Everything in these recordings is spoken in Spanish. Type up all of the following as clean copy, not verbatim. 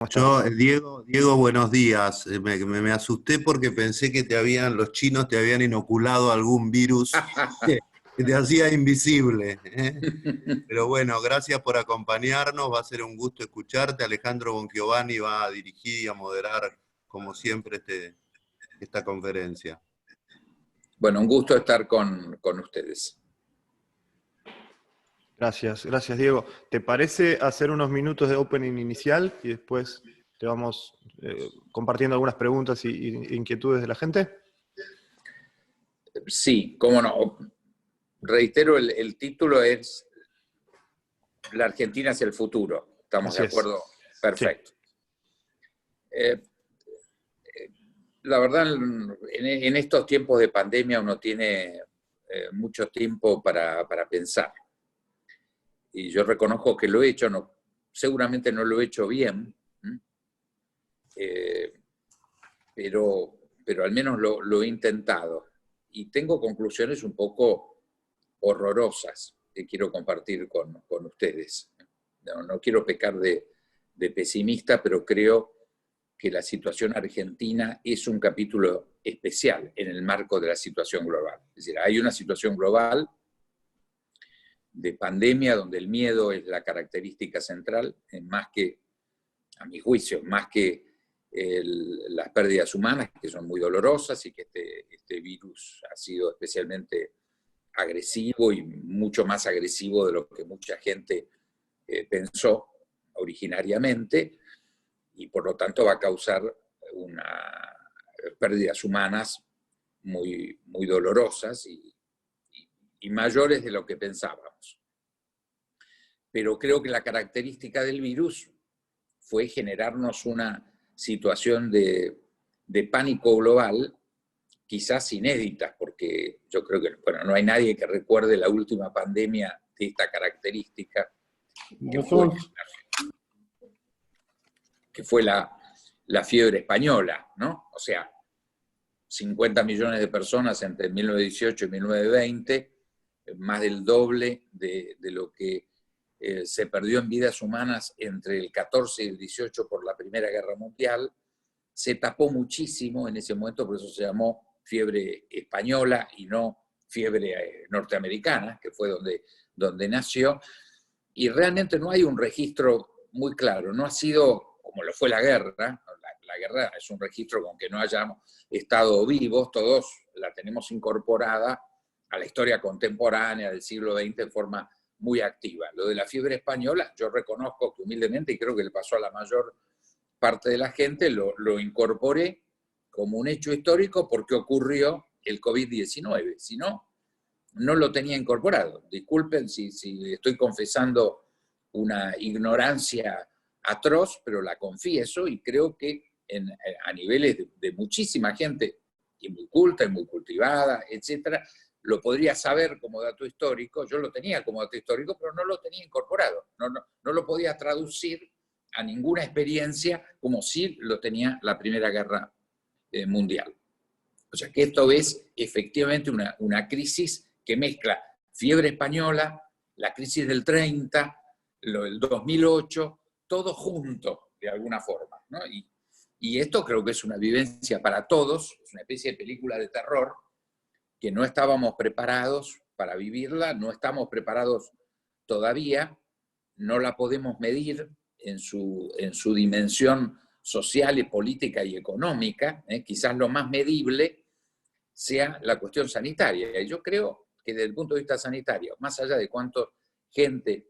¿Cómo estás? Diego, buenos días. Me asusté porque pensé que los chinos te habían inoculado algún virus que te hacía invisible, ¿eh? Pero bueno, gracias por acompañarnos. Va a ser un gusto escucharte. Alejandro Bongiovanni va a dirigir y a moderar, como siempre, esta conferencia. Bueno, un gusto estar con ustedes. Gracias Diego. ¿Te parece hacer unos minutos de opening inicial y después te vamos compartiendo algunas preguntas y inquietudes de la gente? Sí, cómo no. Reitero, el título es La Argentina hacia el futuro. ¿Estamos Así de es. acuerdo? Perfecto. Sí. La verdad, en estos tiempos de pandemia uno tiene mucho tiempo para pensar. Y yo reconozco que lo he hecho, seguramente no lo he hecho bien, pero al menos lo he intentado. Y tengo conclusiones un poco horrorosas que quiero compartir con ustedes. No quiero pecar de pesimista, pero creo que la situación argentina es un capítulo especial en el marco de la situación global. Es decir, hay una situación global de pandemia donde el miedo es la característica central, más que, a mi juicio, más que las pérdidas humanas, que son muy dolorosas y que este virus ha sido especialmente agresivo y mucho más agresivo de lo que mucha gente pensó originariamente, y por lo tanto va a causar pérdidas humanas muy dolorosas y mayores de lo que pensábamos. Pero creo que la característica del virus fue generarnos una situación de pánico global, quizás inédita, porque yo creo que no hay nadie que recuerde la última pandemia de esta característica, que fue la fiebre española, ¿no? O sea, 50 millones de personas entre 1918 y 1920, más del doble de lo que se perdió en vidas humanas entre el 14 y el 18 por la Primera Guerra Mundial. Se tapó muchísimo en ese momento, por eso se llamó fiebre española y no fiebre norteamericana, que fue donde nació. Y realmente no hay un registro muy claro, no ha sido como lo fue la guerra. La guerra es un registro con que no hayamos estado vivos, todos la tenemos incorporada a la historia contemporánea del siglo XX de forma muy activa. Lo de la fiebre española, yo reconozco que humildemente, y creo que le pasó a la mayor parte de la gente, lo incorporé como un hecho histórico porque ocurrió el COVID-19. Si no, no lo tenía incorporado. Disculpen si estoy confesando una ignorancia atroz, pero la confieso y creo que a niveles de muchísima gente, y muy culta, y muy cultivada, etcétera, lo podría saber como dato histórico. Yo lo tenía como dato histórico, pero no lo tenía incorporado. No lo podía traducir a ninguna experiencia como si lo tenía la Primera Guerra Mundial. O sea que esto es efectivamente una crisis que mezcla fiebre española, la crisis del 30, el 2008, todo junto de alguna forma, ¿no? Y esto creo que es una vivencia para todos, es una especie de película de terror que no estábamos preparados para vivirla, no estamos preparados todavía, no la podemos medir en su dimensión social y política y económica. Quizás lo más medible sea la cuestión sanitaria. Y yo creo que desde el punto de vista sanitario, más allá de cuánta gente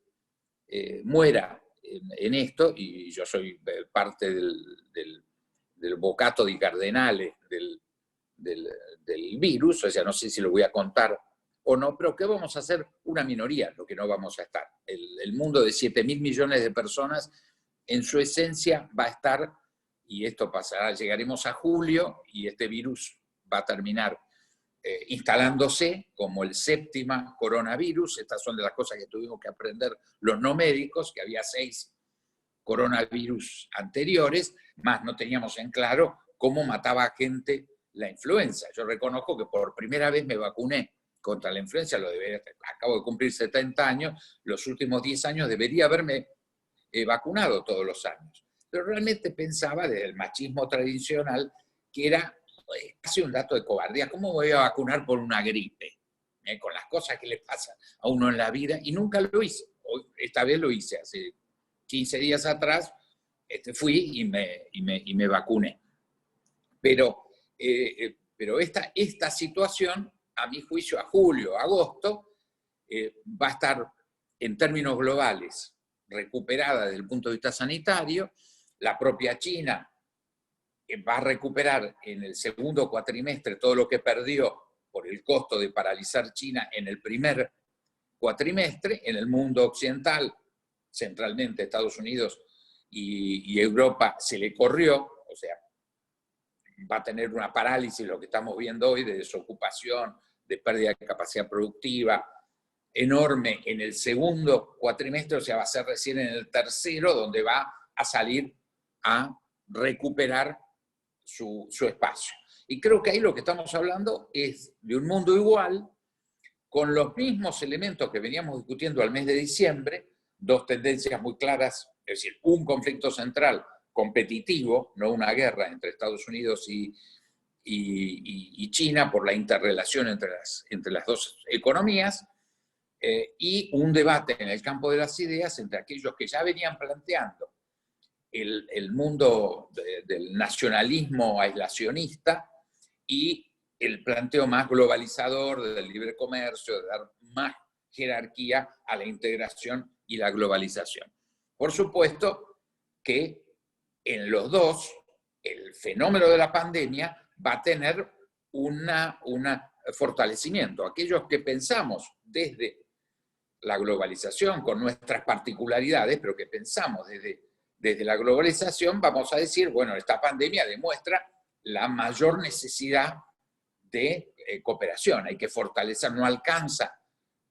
muera en esto, y yo soy parte del bocato di cardenales del virus, o sea, no sé si lo voy a contar o no, pero ¿qué vamos a hacer? Una minoría, lo que no vamos a estar. El mundo de 7.000 millones de personas, en su esencia, va a estar, y esto pasará, llegaremos a julio, y este virus va a terminar instalándose como el séptimo coronavirus. Estas son de las cosas que tuvimos que aprender los no médicos, que había 6 coronavirus anteriores, más no teníamos en claro cómo mataba a gente la influenza. Yo reconozco que por primera vez me vacuné contra la influenza, acabo de cumplir 70 años, los últimos 10 años debería haberme vacunado todos los años. pero realmente pensaba desde el machismo tradicional que era casi un dato de cobardía. ¿Cómo voy a vacunar por una gripe? Con las cosas que le pasan a uno en la vida, y nunca lo hice. Esta vez lo hice, hace 15 días atrás fui y me vacuné. Pero esta situación, a mi juicio, a julio, agosto, va a estar en términos globales recuperada desde el punto de vista sanitario. La propia China va a recuperar en el segundo cuatrimestre todo lo que perdió por el costo de paralizar China en el primer cuatrimestre. En el mundo occidental, centralmente Estados Unidos y Europa, se le corrió, o sea, va a tener una parálisis, lo que estamos viendo hoy, de desocupación, de pérdida de capacidad productiva, enorme en el segundo cuatrimestre, o sea, va a ser recién en el tercero donde va a salir a recuperar su espacio. Y creo que ahí lo que estamos hablando es de un mundo igual, con los mismos elementos que veníamos discutiendo al mes de diciembre, dos tendencias muy claras, es decir, un conflicto central competitivo, no una guerra entre Estados Unidos y China por la interrelación entre las dos economías, y un debate en el campo de las ideas entre aquellos que ya venían planteando el mundo del nacionalismo aislacionista y el planteo más globalizador del libre comercio, de dar más jerarquía a la integración y la globalización. Por supuesto que en los dos el fenómeno de la pandemia va a tener un fortalecimiento. Aquellos que pensamos desde la globalización con nuestras particularidades, pero que pensamos desde la globalización, vamos a decir, bueno, esta pandemia demuestra la mayor necesidad de cooperación. Hay que fortalecer, no alcanza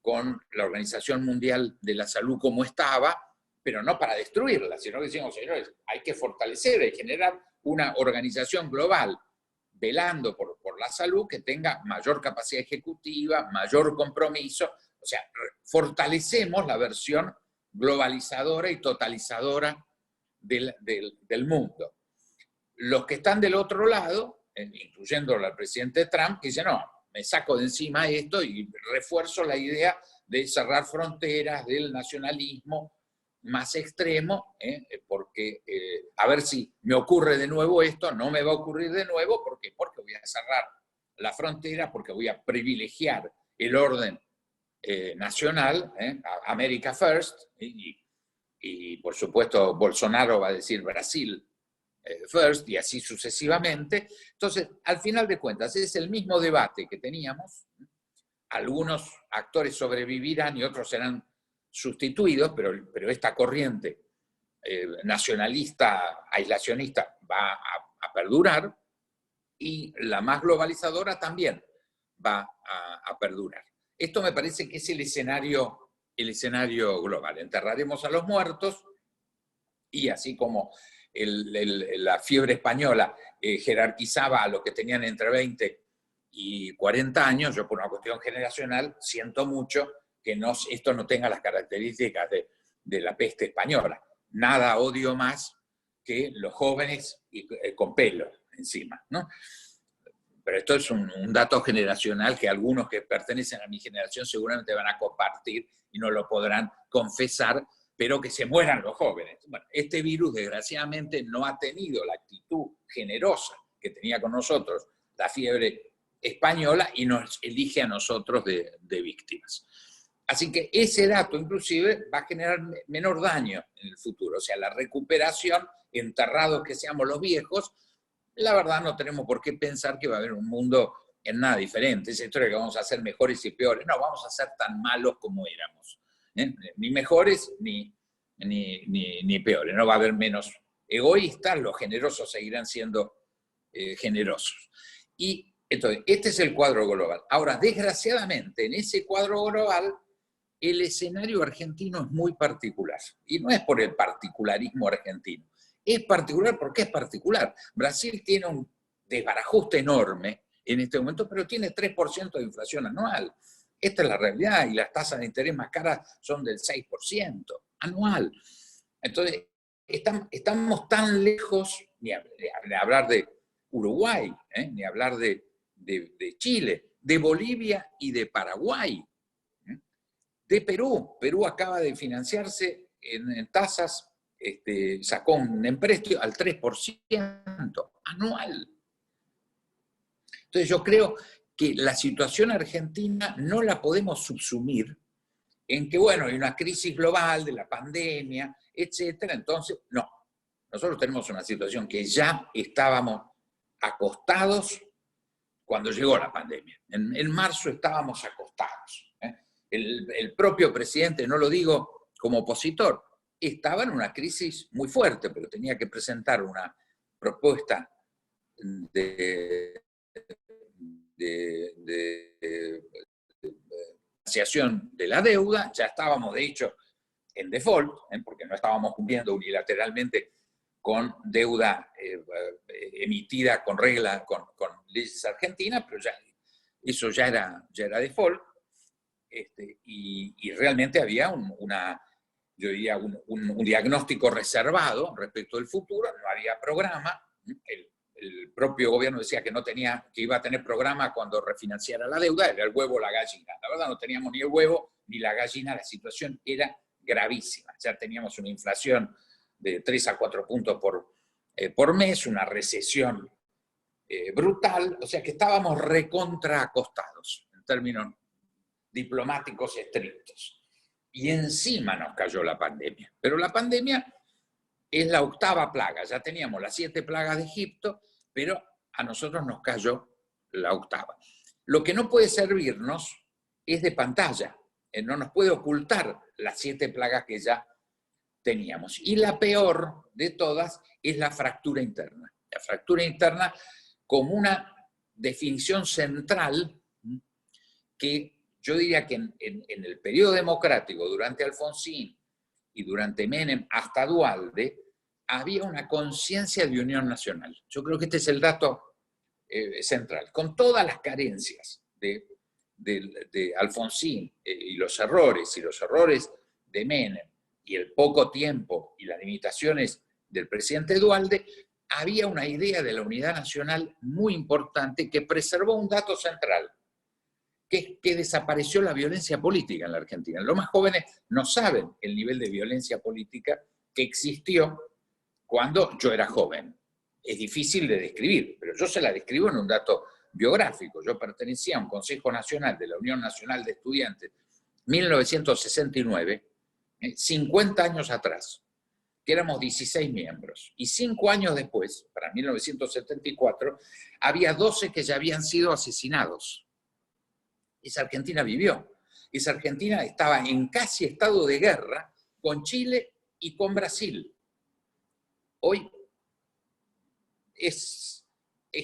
con la Organización Mundial de la Salud como estaba, pero no para destruirla, sino que decimos, señores, hay que fortalecer, hay que generar una organización global velando por la salud que tenga mayor capacidad ejecutiva, mayor compromiso. O sea, fortalecemos la versión globalizadora y totalizadora del mundo. Los que están del otro lado, incluyendo al presidente Trump, dicen, no, me saco de encima esto y refuerzo la idea de cerrar fronteras, del nacionalismo más extremo, porque a ver si me ocurre de nuevo esto. No me va a ocurrir de nuevo, porque voy a cerrar la frontera, porque voy a privilegiar el orden nacional, America First, y por supuesto Bolsonaro va a decir Brasil First, y así sucesivamente. Entonces, al final de cuentas, es el mismo debate que teníamos. Algunos actores sobrevivirán y otros serán sustituidos, pero esta corriente nacionalista, aislacionista, va a perdurar, y la más globalizadora también va a perdurar. Esto me parece que es el escenario global. Enterraremos a los muertos, y así como la fiebre española jerarquizaba a los que tenían entre 20 y 40 años, yo por una cuestión generacional siento mucho que esto no tenga las características de la peste española. Nada odio más que los jóvenes con pelo encima, ¿no? Pero esto es un dato generacional que algunos que pertenecen a mi generación seguramente van a compartir y no lo podrán confesar, pero que se mueran los jóvenes. Bueno, este virus desgraciadamente no ha tenido la actitud generosa que tenía con nosotros la fiebre española y nos elige a nosotros de víctimas. Así que ese dato inclusive va a generar menor daño en el futuro. O sea, la recuperación, enterrados que seamos los viejos, la verdad no tenemos por qué pensar que va a haber un mundo en nada diferente. Esa historia que vamos a ser mejores y peores. No, vamos a ser tan malos como éramos. Ni mejores ni peores. No va a haber menos egoístas, los generosos seguirán siendo generosos. Y entonces, este es el cuadro global. Ahora, desgraciadamente, en ese cuadro global, el escenario argentino es muy particular. Y no es por el particularismo argentino. Es particular porque es particular. Brasil tiene un desbarajuste enorme en este momento, pero tiene 3% de inflación anual. Esta es la realidad, y las tasas de interés más caras son del 6% anual. Entonces, estamos tan lejos, ni hablar de Uruguay, ni hablar de Chile, de Bolivia y de Paraguay, de Perú. Perú acaba de financiarse en tasas, sacó un empréstito al 3% anual. Entonces yo creo que la situación argentina no la podemos subsumir en que, bueno, hay una crisis global de la pandemia, etcétera. Entonces, no. Nosotros tenemos una situación que ya estábamos acostados cuando llegó la pandemia. En marzo estábamos acostados. El propio presidente, no lo digo como opositor, estaba en una crisis muy fuerte, pero tenía que presentar una propuesta de financiación de la deuda. Ya estábamos, de hecho, en default, porque no estábamos cumpliendo unilateralmente con deuda emitida con regla, con leyes argentinas, pero ya, eso ya era default, y realmente había yo diría, un diagnóstico reservado respecto del futuro. No había programa. El propio gobierno decía que que iba a tener programa cuando refinanciara la deuda. Era el huevo o la gallina. La verdad, no teníamos ni el huevo ni la gallina. La situación era gravísima. Ya teníamos una inflación de 3 a 4 puntos por mes, una recesión brutal, o sea que estábamos recontra acostados en términos diplomáticos estrictos. Y encima nos cayó la pandemia. Pero la pandemia es la 8ª plaga. Ya teníamos las 7 plagas de Egipto, pero a nosotros nos cayó la 8ª. Lo que no puede servirnos es de pantalla. No nos puede ocultar las 7 plagas que ya teníamos. Y la peor de todas es la fractura interna. La fractura interna como una definición central que yo diría que en el periodo democrático, durante Alfonsín y durante Menem hasta Duhalde, había una conciencia de unión nacional. Yo creo que este es el dato central. Con todas las carencias de Alfonsín y los errores de Menem, y el poco tiempo y las limitaciones del presidente Duhalde, había una idea de la unidad nacional muy importante que preservó un dato central, que es que desapareció la violencia política en la Argentina. Los más jóvenes no saben el nivel de violencia política que existió cuando yo era joven. Es difícil de describir, pero yo se la describo en un dato biográfico. Yo pertenecía a un Consejo Nacional de la Unión Nacional de Estudiantes, 1969, 50 años atrás, que éramos 16 miembros. Y 5 años después, para 1974, había 12 que ya habían sido asesinados. Esa Argentina vivió. Esa Argentina estaba en casi estado de guerra con Chile y con Brasil. Hoy es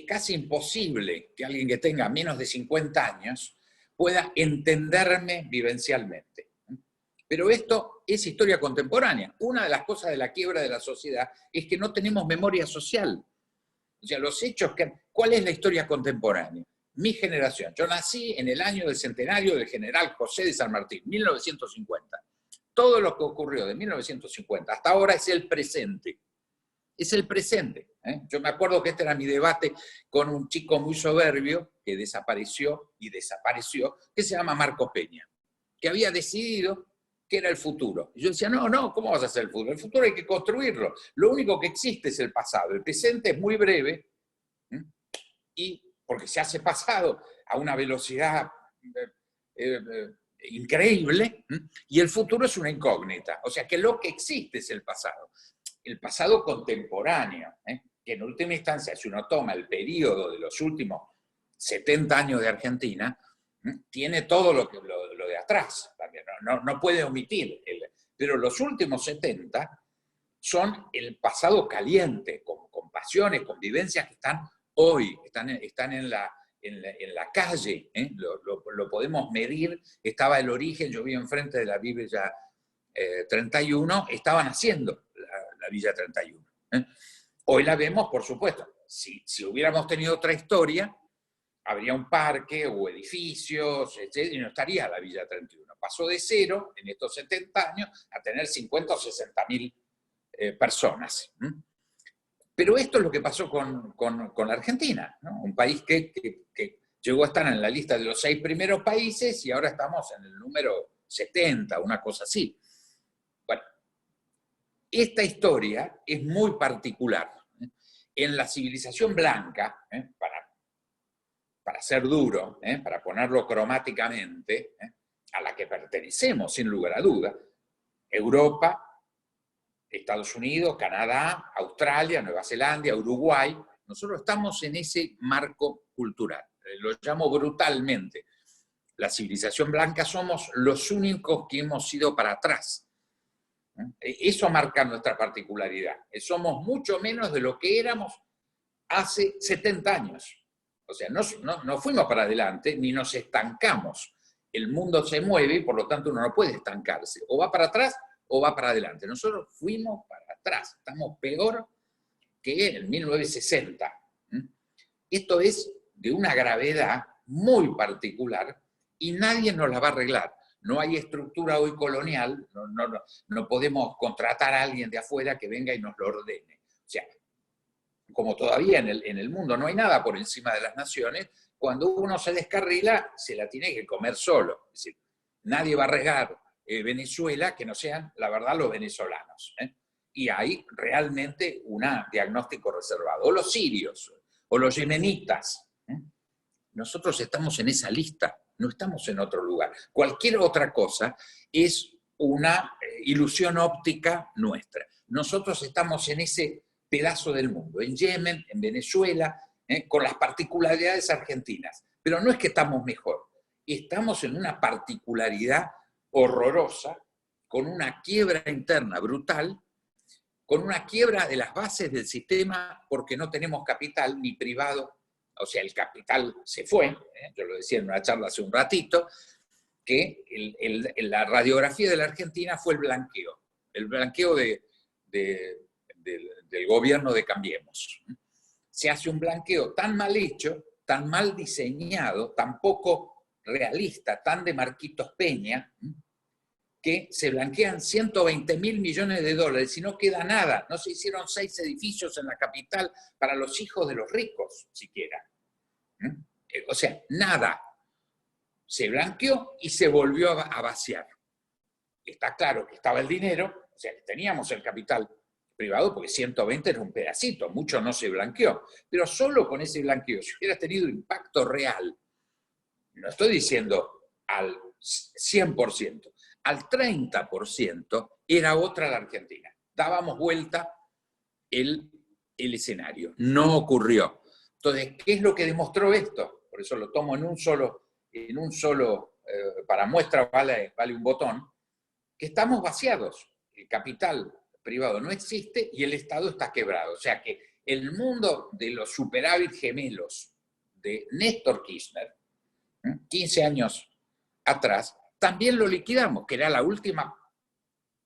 casi imposible que alguien que tenga menos de 50 años pueda entenderme vivencialmente. Pero esto es historia contemporánea. Una de las cosas de la quiebra de la sociedad es que no tenemos memoria social. O sea, los hechos ¿cuál es la historia contemporánea? Mi generación. Yo nací en el año del centenario del general José de San Martín, 1950. Todo lo que ocurrió de 1950 hasta ahora es el presente. Es el presente. Yo me acuerdo que este era mi debate con un chico muy soberbio que desapareció, que se llama Marcos Peña, que había decidido que era el futuro. Y yo decía, no, ¿cómo vas a hacer el futuro? El futuro hay que construirlo. Lo único que existe es el pasado. El presente es muy breve, y porque se hace pasado a una velocidad increíble, y el futuro es una incógnita. O sea que lo que existe es el pasado contemporáneo, que en última instancia, si uno toma el periodo de los últimos 70 años de Argentina, tiene todo lo de atrás también, no puede omitir, pero los últimos 70 son el pasado caliente, con pasiones, con vivencias que están hoy, están en la calle, lo podemos medir. Estaba el origen, yo vi enfrente de la Villa 31, estaban haciendo la Villa 31. Hoy la vemos, por supuesto. Si hubiéramos tenido otra historia, habría un parque o edificios, y no estaría la Villa 31. Pasó de cero, en estos 70 años, a tener 50 o 60 mil personas. Pero esto es lo que pasó con la Argentina, ¿no? Un país que llegó a estar en la lista de los 6 primeros países y ahora estamos en el número 70, una cosa así. Bueno, esta historia es muy particular. En la civilización blanca, para ser duro, para ponerlo cromáticamente, a la que pertenecemos sin lugar a duda, Europa, Estados Unidos, Canadá, Australia, Nueva Zelanda, Uruguay, nosotros estamos en ese marco cultural. Lo llamo brutalmente. La civilización blanca somos los únicos que hemos ido para atrás. Eso marca nuestra particularidad. Somos mucho menos de lo que éramos hace 70 años. O sea, no fuimos para adelante ni nos estancamos. El mundo se mueve y por lo tanto uno no puede estancarse. O va para atrás o va para adelante. Nosotros fuimos para atrás. Estamos peor que en 1960. Esto es de una gravedad muy particular y nadie nos la va a arreglar. No hay estructura hoy colonial, no podemos contratar a alguien de afuera que venga y nos lo ordene. O sea, como todavía en el mundo no hay nada por encima de las naciones, cuando uno se descarrila, se la tiene que comer solo. Es decir, nadie va a regar Venezuela que no sean, la verdad, los venezolanos. Y hay realmente un diagnóstico reservado. O los sirios, o los yemenitas. Nosotros estamos en esa lista, no estamos en otro lugar. Cualquier otra cosa es una ilusión óptica nuestra. Nosotros estamos en ese pedazo del mundo, en Yemen, en Venezuela, con las particularidades argentinas. Pero no es que estamos mejor, estamos en una particularidad horrorosa, con una quiebra interna brutal, con una quiebra de las bases del sistema porque no tenemos capital ni privado. O sea, el capital se fue, yo lo decía en una charla hace un ratito, que la radiografía de la Argentina fue el blanqueo del gobierno de Cambiemos. Se hace un blanqueo tan mal hecho, tan mal diseñado, tan poco realista, tan de Marquitos Peña, que se blanquean 120.000 millones de dólares y no queda nada. No se hicieron 6 edificios en la capital para los hijos de los ricos, siquiera. O sea, nada. Se blanqueó y se volvió a vaciar. Está claro que estaba el dinero, o sea, que teníamos el capital privado, porque 120 era un pedacito, mucho no se blanqueó. Pero solo con ese blanqueo, si hubiera tenido impacto real, no estoy diciendo al 100%, al 30% era otra la Argentina. Dábamos vuelta el escenario. No ocurrió. Entonces, ¿qué es lo que demostró esto? Por eso lo tomo en un solo para muestra vale un botón, que estamos vaciados. El capital privado no existe y el Estado está quebrado. O sea que el mundo de los superávit gemelos de Néstor Kirchner, 15 años atrás, también lo liquidamos, que era la última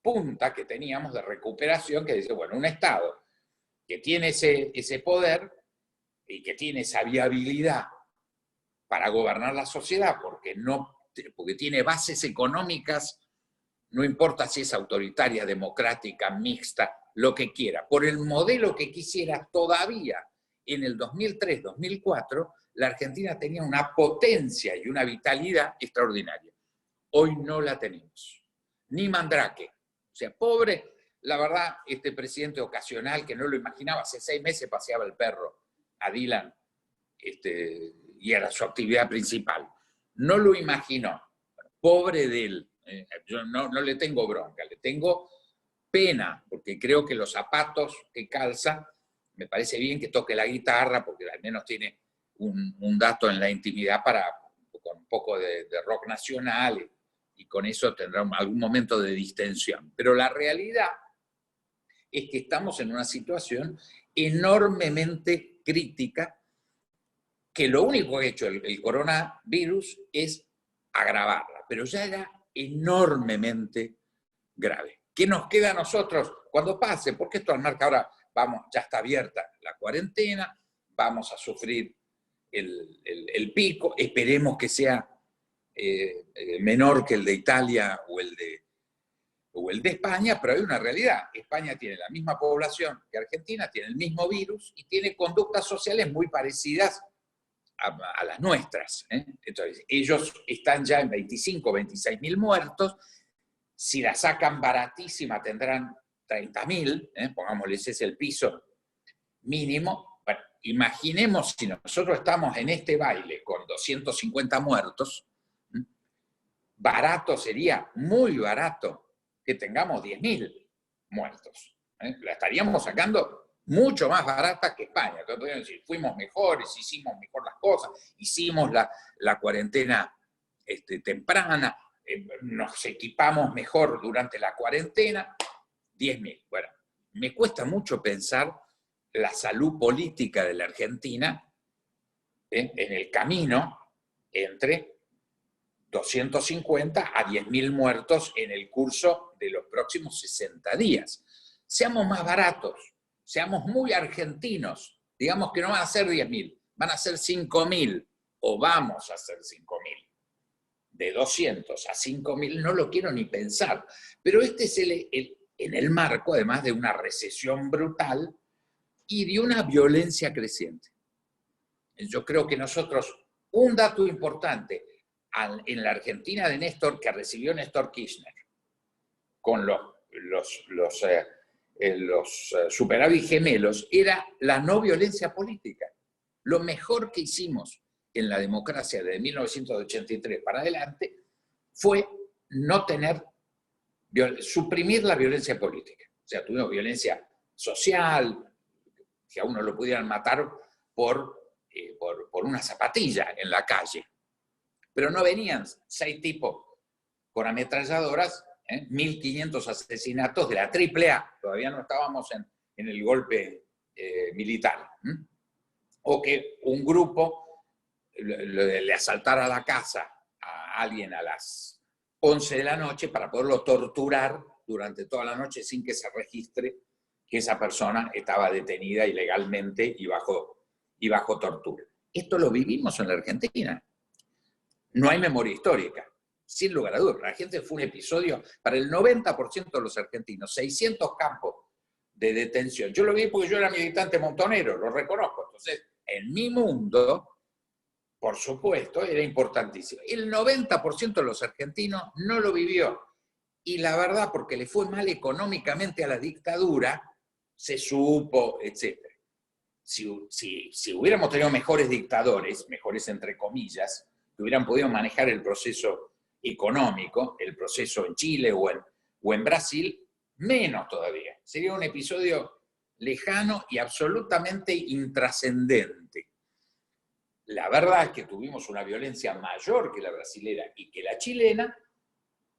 punta que teníamos de recuperación, que dice, bueno, un Estado que tiene ese poder y que tiene esa viabilidad para gobernar la sociedad, porque tiene bases económicas, no importa si es autoritaria, democrática, mixta, lo que quiera, por el modelo que quisiera todavía en el 2003-2004, la Argentina tenía una potencia y una vitalidad extraordinaria. Hoy no la tenemos. Ni Mandrake. O sea, pobre, la verdad, este presidente ocasional que no lo imaginaba, hace 6 meses paseaba el perro a Dylan, y era su actividad principal. No lo imaginó. Pobre de él. Yo no le tengo bronca, le tengo pena, porque creo que los zapatos que calza, me parece bien que toque la guitarra, porque al menos tiene un dato en la intimidad con un poco de rock nacional, y con eso tendrá algún momento de distensión. Pero la realidad es que estamos en una situación enormemente crítica, que lo único que ha hecho el coronavirus es agravarla, pero ya era enormemente grave. ¿Qué nos queda a nosotros cuando pase? Porque esto al marca ahora, ya está abierta la cuarentena, vamos a sufrir el pico, esperemos que sea menor que el de Italia o o el de España, pero hay una realidad. España tiene la misma población que Argentina, tiene el mismo virus y tiene conductas sociales muy parecidas a las nuestras. Entonces, ellos están ya en 25, 26.000 muertos. Si la sacan baratísima tendrán 30.000, pongámosle, ese es el piso mínimo. Bueno, imaginemos si nosotros estamos en este baile con 250 muertos, barato sería, muy barato, que tengamos 10.000 muertos. La estaríamos sacando mucho más barata que España. Entonces podríamos decir, fuimos mejores, hicimos mejor las cosas, hicimos la cuarentena temprana, nos equipamos mejor durante la cuarentena, 10.000. Bueno, me cuesta mucho pensar la salud política de la Argentina en el camino entre 250 a 10.000 muertos en el curso de los próximos 60 días. Seamos más baratos, seamos muy argentinos, digamos que no van a ser 10.000, van a ser 5.000, o vamos a ser 5.000. De 200 a 5.000 no lo quiero ni pensar, pero este es en el marco, además de una recesión brutal y de una violencia creciente. Yo creo que nosotros, un dato importante, en la Argentina de Néstor, que recibió Néstor Kirchner, con los superávit gemelos, era la no violencia política. Lo mejor que hicimos en la democracia de 1983 para adelante fue suprimir la violencia política. O sea, tuvimos violencia social, que a uno lo pudieran matar por una zapatilla en la calle. Pero no venían 6 tipos con ametralladoras, 1.500 asesinatos de la AAA. Todavía no estábamos en el golpe militar. O que un grupo le asaltara la casa a alguien a las 11 de la noche para poderlo torturar durante toda la noche sin que se registre que esa persona estaba detenida ilegalmente y bajo tortura. Esto lo vivimos en la Argentina. No hay memoria histórica, sin lugar a dudas. La gente fue un episodio, para el 90% de los argentinos, 600 campos de detención. Yo lo vi porque yo era militante montonero, lo reconozco. Entonces, en mi mundo, por supuesto, era importantísimo. El 90% de los argentinos no lo vivió. Y la verdad, porque le fue mal económicamente a la dictadura, se supo, etc. Si hubiéramos tenido mejores dictadores, mejores entre comillas, que hubieran podido manejar el proceso económico, el proceso en Chile o en Brasil, menos todavía. Sería un episodio lejano y absolutamente intrascendente. La verdad es que tuvimos una violencia mayor que la brasilera y que la chilena,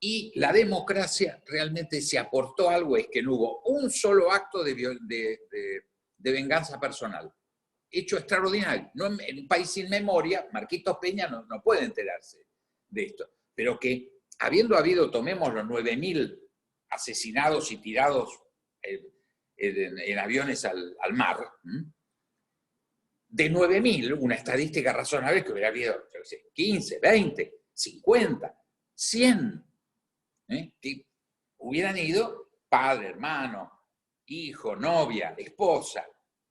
y la democracia realmente se aportó algo, es que no hubo un solo acto de venganza personal. Hecho extraordinario. No, en un país sin memoria, Marquitos Peña no puede enterarse de esto. Pero que, habiendo habido, tomemos los 9.000 asesinados y tirados en aviones al mar, de 9.000, una estadística razonable que hubiera habido 15, 20, 50, 100, que hubieran ido padre, hermano, hijo, novia, esposa,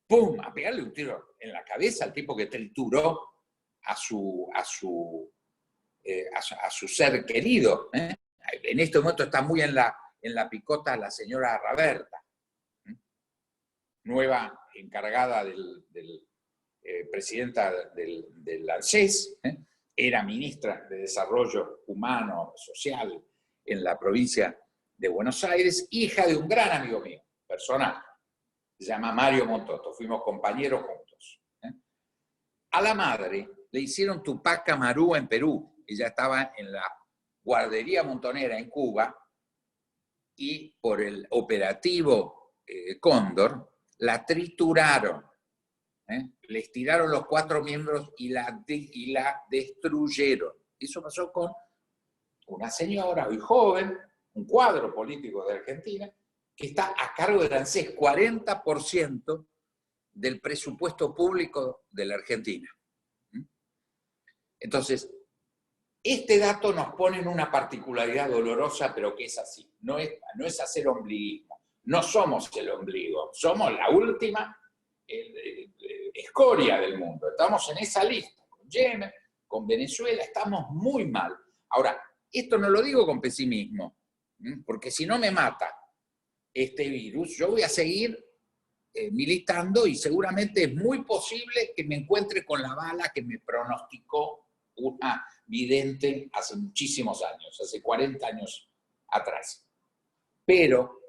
¡pum!, a pegarle un tiro en la cabeza al tipo que trituró a su ser querido. En este momento está muy en la picota la señora Raberta, nueva encargada presidenta del ANSES, era ministra de Desarrollo Humano, Social, en la provincia de Buenos Aires, hija de un gran amigo mío, personal, se llama Mario Montoto, fuimos compañeros juntos. A la madre le hicieron Tupac Amaru en Perú, ella estaba en la guardería montonera en Cuba, y por el operativo Cóndor, la trituraron, les tiraron los 4 miembros y la destruyeron. Eso pasó con una señora muy joven, un cuadro político de Argentina, que está a cargo del ANSES, 40% del presupuesto público de la Argentina. Entonces, Este dato nos pone en una particularidad dolorosa, pero que es así. No es hacer ombliguismo. No somos el ombligo, somos la última escoria del mundo. Estamos en esa lista, con Yemen, con Venezuela, estamos muy mal. Ahora, esto no lo digo con pesimismo, porque si no me mata este virus, yo voy a seguir militando y seguramente es muy posible que me encuentre con la bala que me pronosticó una vidente hace muchísimos años, hace 40 años atrás. Pero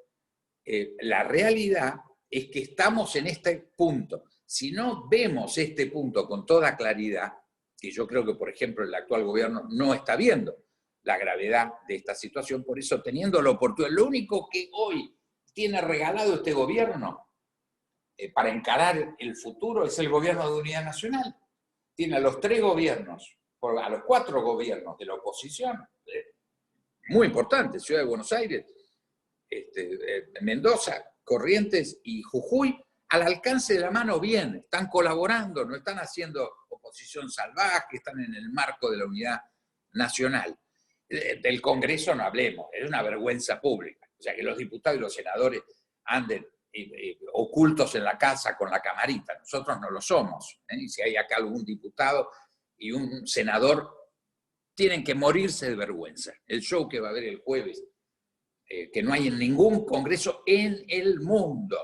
la realidad es que estamos en este punto. Si no vemos este punto con toda claridad, que yo creo que, por ejemplo, el actual gobierno no está viendo la gravedad de esta situación, por eso teniendo la oportunidad, lo único que hoy tiene regalado este gobierno para encarar el futuro es el gobierno de unidad nacional. Tiene a los 3 gobiernos, a los 4 gobiernos de la oposición, muy importantes, Ciudad de Buenos Aires, Mendoza, Corrientes y Jujuy, al alcance de la mano bien, están colaborando, no están haciendo oposición salvaje, están en el marco de la unidad nacional. Del Congreso no hablemos, es una vergüenza pública. O sea, que los diputados y los senadores anden ocultos en la casa con la camarita. Nosotros no lo somos. Y si hay acá algún diputado y un senador, tienen que morirse de vergüenza. El show que va a haber el jueves, que no hay en ningún congreso en el mundo,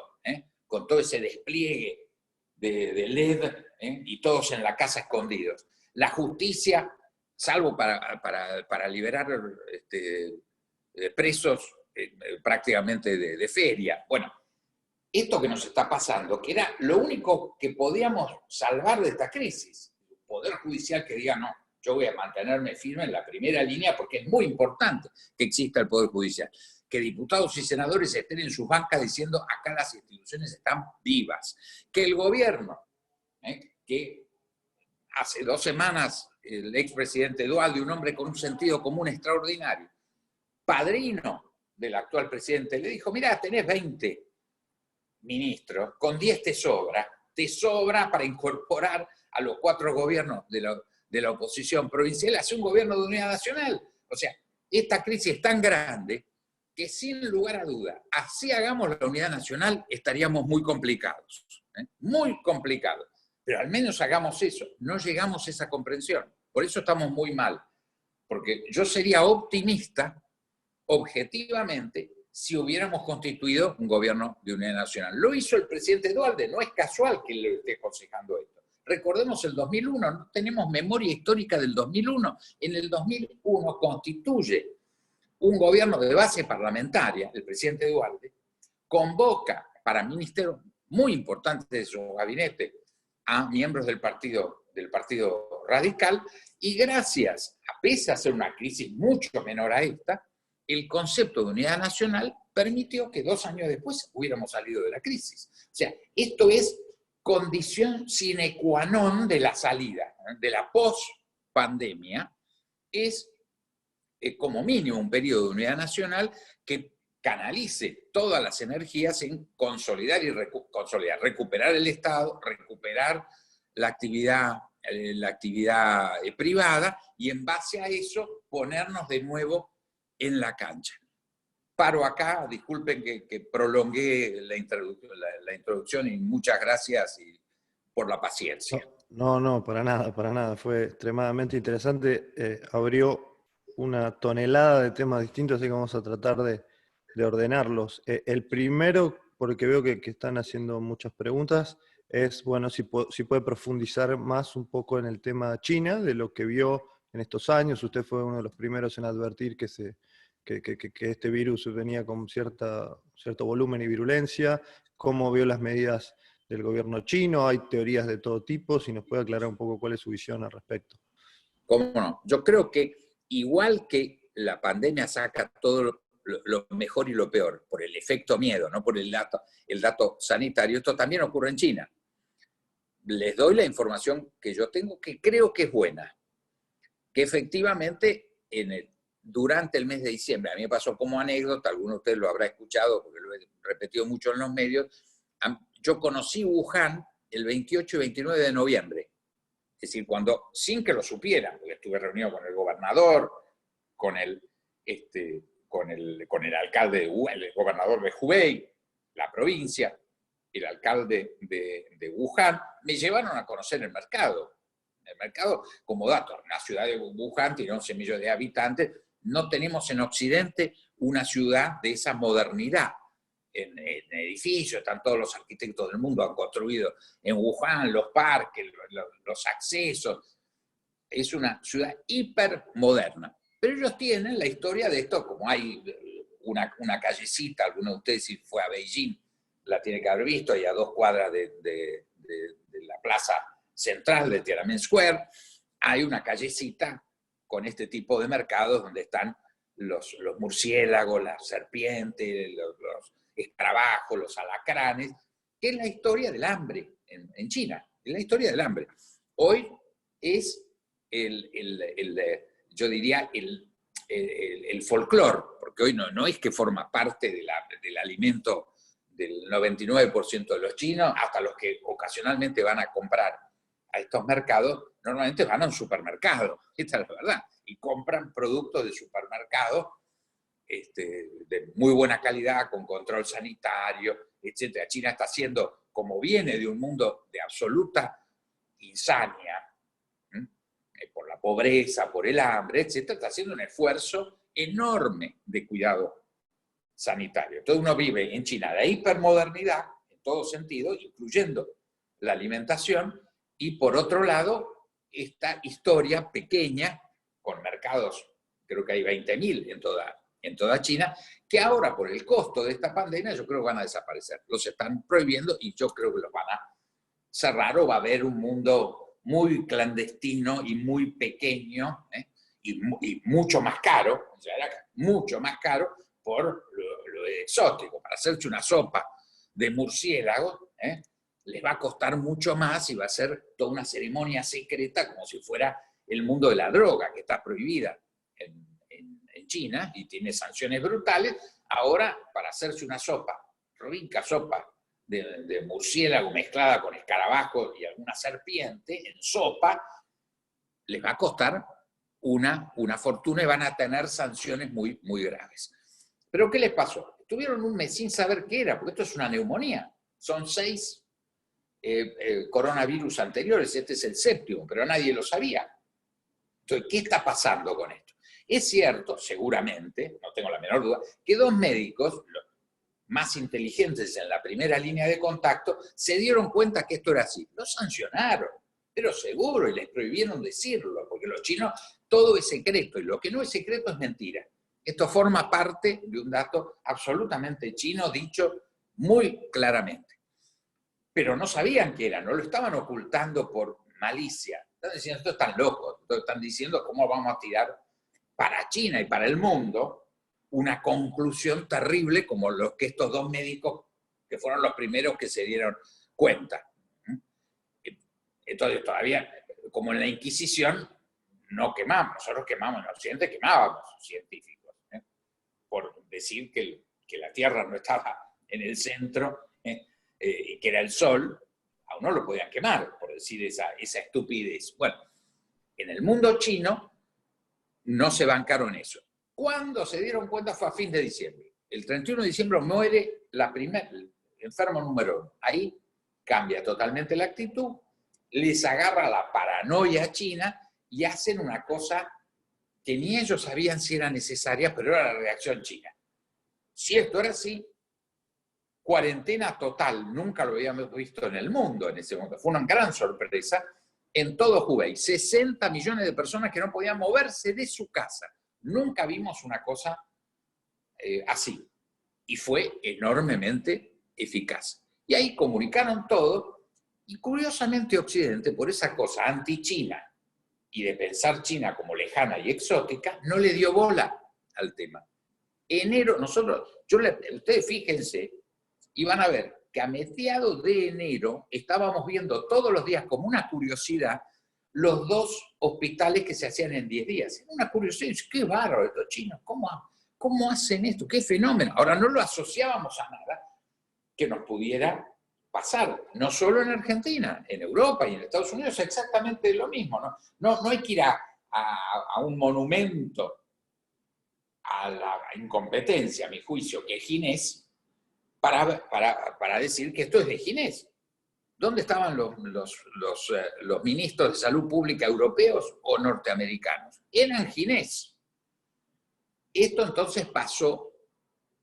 con todo ese despliegue de LED, y todos en la casa escondidos. La justicia, salvo para liberar presos prácticamente de feria. Bueno, esto que nos está pasando, que era lo único que podíamos salvar de esta crisis, el Poder Judicial que diga, no, yo voy a mantenerme firme en la primera línea porque es muy importante que exista el Poder Judicial. Que diputados y senadores estén en sus bancas diciendo acá las instituciones están vivas. Que el gobierno, que hace 2 semanas el expresidente Dualde, un hombre con un sentido común extraordinario, padrino del actual presidente, le dijo, mirá, tenés 20 ministros, con 10 te sobra para incorporar a los 4 gobiernos de la oposición provincial, hace un gobierno de unidad nacional. O sea, esta crisis es tan grande que sin lugar a duda, así hagamos la unidad nacional, estaríamos muy complicados, muy complicados. Pero al menos hagamos eso, no llegamos a esa comprensión. Por eso estamos muy mal. Porque yo sería optimista, objetivamente, si hubiéramos constituido un gobierno de unidad nacional. Lo hizo el presidente Dualde, no es casual que le esté aconsejando esto. Recordemos el 2001, no tenemos memoria histórica del 2001. En el 2001 constituye un gobierno de base parlamentaria, el presidente Dualde, convoca para ministerios muy importantes de su gabinete a miembros del Partido Radical, y gracias, a pesar de ser una crisis mucho menor a esta, el concepto de unidad nacional permitió que 2 años después hubiéramos salido de la crisis. O sea, esto es condición sine qua non de la salida, de la post-pandemia, es como mínimo un periodo de unidad nacional que canalice todas las energías en consolidar recuperar el Estado, recuperar la actividad privada, y en base a eso ponernos de nuevo en la cancha. Paro acá, disculpen que prolongué la introducción y muchas gracias por la paciencia. No, para nada. Fue extremadamente interesante. Abrió una tonelada de temas distintos, así que vamos a tratar de ordenarlos. El primero, porque veo que están haciendo muchas preguntas, es, bueno, si puede profundizar más un poco en el tema China, de lo que vio en estos años. Usted fue uno de los primeros en advertir que este virus venía con cierto volumen y virulencia. ¿Cómo vio las medidas del gobierno chino? Hay teorías de todo tipo, si nos puede aclarar un poco cuál es su visión al respecto. ¿Cómo no? Yo creo que igual que la pandemia saca todo lo mejor y lo peor, por el efecto miedo, no por el dato sanitario, esto también ocurre en China. Les doy la información que yo tengo, que creo que es buena, que efectivamente durante el mes de diciembre, a mí me pasó como anécdota, alguno de ustedes lo habrá escuchado porque lo he repetido mucho en los medios, yo conocí Wuhan el 28 y 29 de noviembre. Es decir, sin que lo supieran, porque estuve reunido con el gobernador, con el alcalde, el gobernador de Hubei, la provincia, el alcalde de Wuhan, me llevaron a conocer el mercado. El mercado, como dato, una ciudad de Wuhan tiene 11 millones de habitantes, no tenemos en Occidente una ciudad de esa modernidad. En edificios, están todos los arquitectos del mundo, han construido en Wuhan los parques, los accesos. Es una ciudad hipermoderna. Pero ellos tienen la historia de esto, como hay una callecita, alguno de ustedes si fue a Beijing, la tiene que haber visto, y a 2 cuadras de la plaza central de Tiananmen Square, hay una callecita con este tipo de mercados donde están los murciélagos, las serpientes, los escarabajos, los alacranes, que es la historia del hambre en China, es la historia del hambre. Hoy es yo diría, el folclore, porque hoy no es que forma parte del alimento del 99% de los chinos, hasta los que ocasionalmente van a comprar a estos mercados, normalmente van a un supermercado, esta es la verdad, y compran productos de supermercado de muy buena calidad, con control sanitario, etc. China está haciendo, como viene de un mundo de absoluta insania, por la pobreza, por el hambre, etc., está haciendo un esfuerzo enorme de cuidado sanitario. Entonces uno vive en China de hipermodernidad, en todo sentido, incluyendo la alimentación, y por otro lado, esta historia pequeña, con mercados, creo que hay 20.000 en toda China, que ahora por el costo de esta pandemia yo creo que van a desaparecer. Los están prohibiendo y yo creo que los van a cerrar, o va a haber un mundo muy clandestino y muy pequeño, y mucho más caro, o sea, mucho más caro por lo exótico. Para hacerse una sopa de murciélago, les va a costar mucho más y va a ser toda una ceremonia secreta, como si fuera el mundo de la droga, que está prohibida en China y tiene sanciones brutales. Ahora, para hacerse una sopa, rica sopa de murciélago mezclada con escarabajo y alguna serpiente en sopa, les va a costar una fortuna y van a tener sanciones muy, muy graves. ¿Pero qué les pasó? Estuvieron un mes sin saber qué era, porque esto es una neumonía. Son 6 coronavirus anteriores, este es el 7º, pero nadie lo sabía. Entonces, ¿qué está pasando con esto? Es cierto, seguramente, no tengo la menor duda, que 2 médicos, los más inteligentes en la primera línea de contacto, se dieron cuenta que esto era así. Lo sancionaron, pero seguro, y les prohibieron decirlo, porque los chinos, todo es secreto, y lo que no es secreto es mentira. Esto forma parte de un dato absolutamente chino, dicho muy claramente. Pero no sabían qué era, no lo estaban ocultando por malicia. Están diciendo, esto están locos, están diciendo cómo vamos a tirar para China y para el mundo una conclusión terrible como los que estos 2 médicos, que fueron los primeros que se dieron cuenta. Entonces todavía, como en la Inquisición, no quemamos, nosotros quemamos en Occidente, quemábamos científicos, por decir que la Tierra no estaba en el centro, que era el Sol, a uno lo podían quemar, por decir esa estupidez. Bueno, en el mundo chino no se bancaron eso. ¿Cuándo se dieron cuenta? Fue a fin de diciembre. El 31 de diciembre muere el enfermo número 1. Ahí cambia totalmente la actitud, les agarra la paranoia china y hacen una cosa que ni ellos sabían si era necesaria, pero era la reacción china. Si esto era así, cuarentena total, nunca lo habíamos visto en el mundo en ese momento. Fue una gran sorpresa en todo Hubei. 60 millones de personas que no podían moverse de su casa. Nunca vimos una cosa así. Y fue enormemente eficaz. Y ahí comunicaron todo, y curiosamente Occidente, por esa cosa anti-China y de pensar China como lejana y exótica, no le dio bola al tema. Enero, ustedes fíjense, y van a ver que a mediados de enero estábamos viendo todos los días como una curiosidad los 2 hospitales que se hacían en 10 días. Era una curiosidad, qué bárbaro estos chinos, ¿cómo hacen esto? Qué fenómeno. Ahora no lo asociábamos a nada que nos pudiera pasar, no solo en Argentina, en Europa y en Estados Unidos, exactamente lo mismo. No hay que ir a un monumento a la incompetencia, a mi juicio, que es Ginés, para decir que esto es de Ginés. ¿Dónde estaban los ministros de salud pública europeos o norteamericanos? Eran Ginés. Esto entonces pasó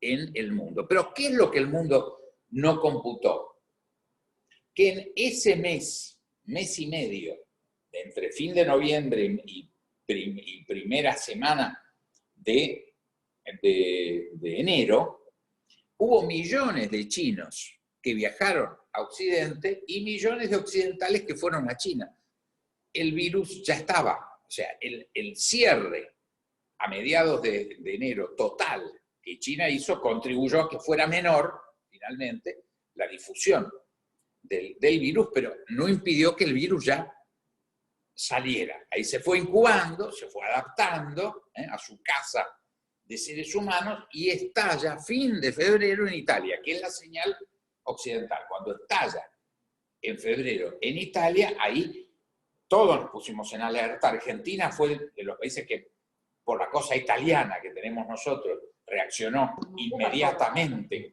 en el mundo. Pero ¿qué es lo que el mundo no computó? Que en ese mes y medio, entre fin de noviembre y primera semana de enero, hubo millones de chinos que viajaron a Occidente y millones de occidentales que fueron a China. El virus ya estaba, o sea, el cierre a mediados de enero total que China hizo contribuyó a que fuera menor, finalmente, la difusión del virus, pero no impidió que el virus ya saliera. Ahí se fue incubando, se fue adaptando a su casa de seres humanos y estalla fin de febrero en Italia, que es la señal occidental. Cuando estalla en febrero en Italia, ahí todos nos pusimos en alerta. Argentina fue de los países que, por la cosa italiana que tenemos nosotros, reaccionó inmediatamente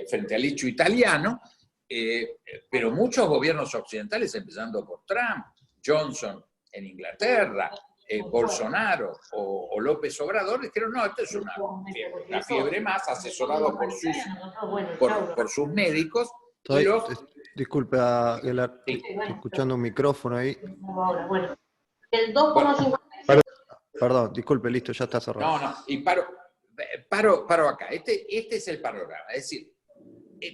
frente al hecho italiano, pero muchos gobiernos occidentales, empezando por Trump, Johnson en Inglaterra, Bolsonaro o López Obrador, dijeron, no, esto es una fiebre más, asesorado por sus médicos. Disculpe, Aguilar, Sí. estoy escuchando un micrófono ahí. El 2,56. Perdón, disculpe, listo, ya está cerrado. No, y paro acá. Este es el panorama. Es decir,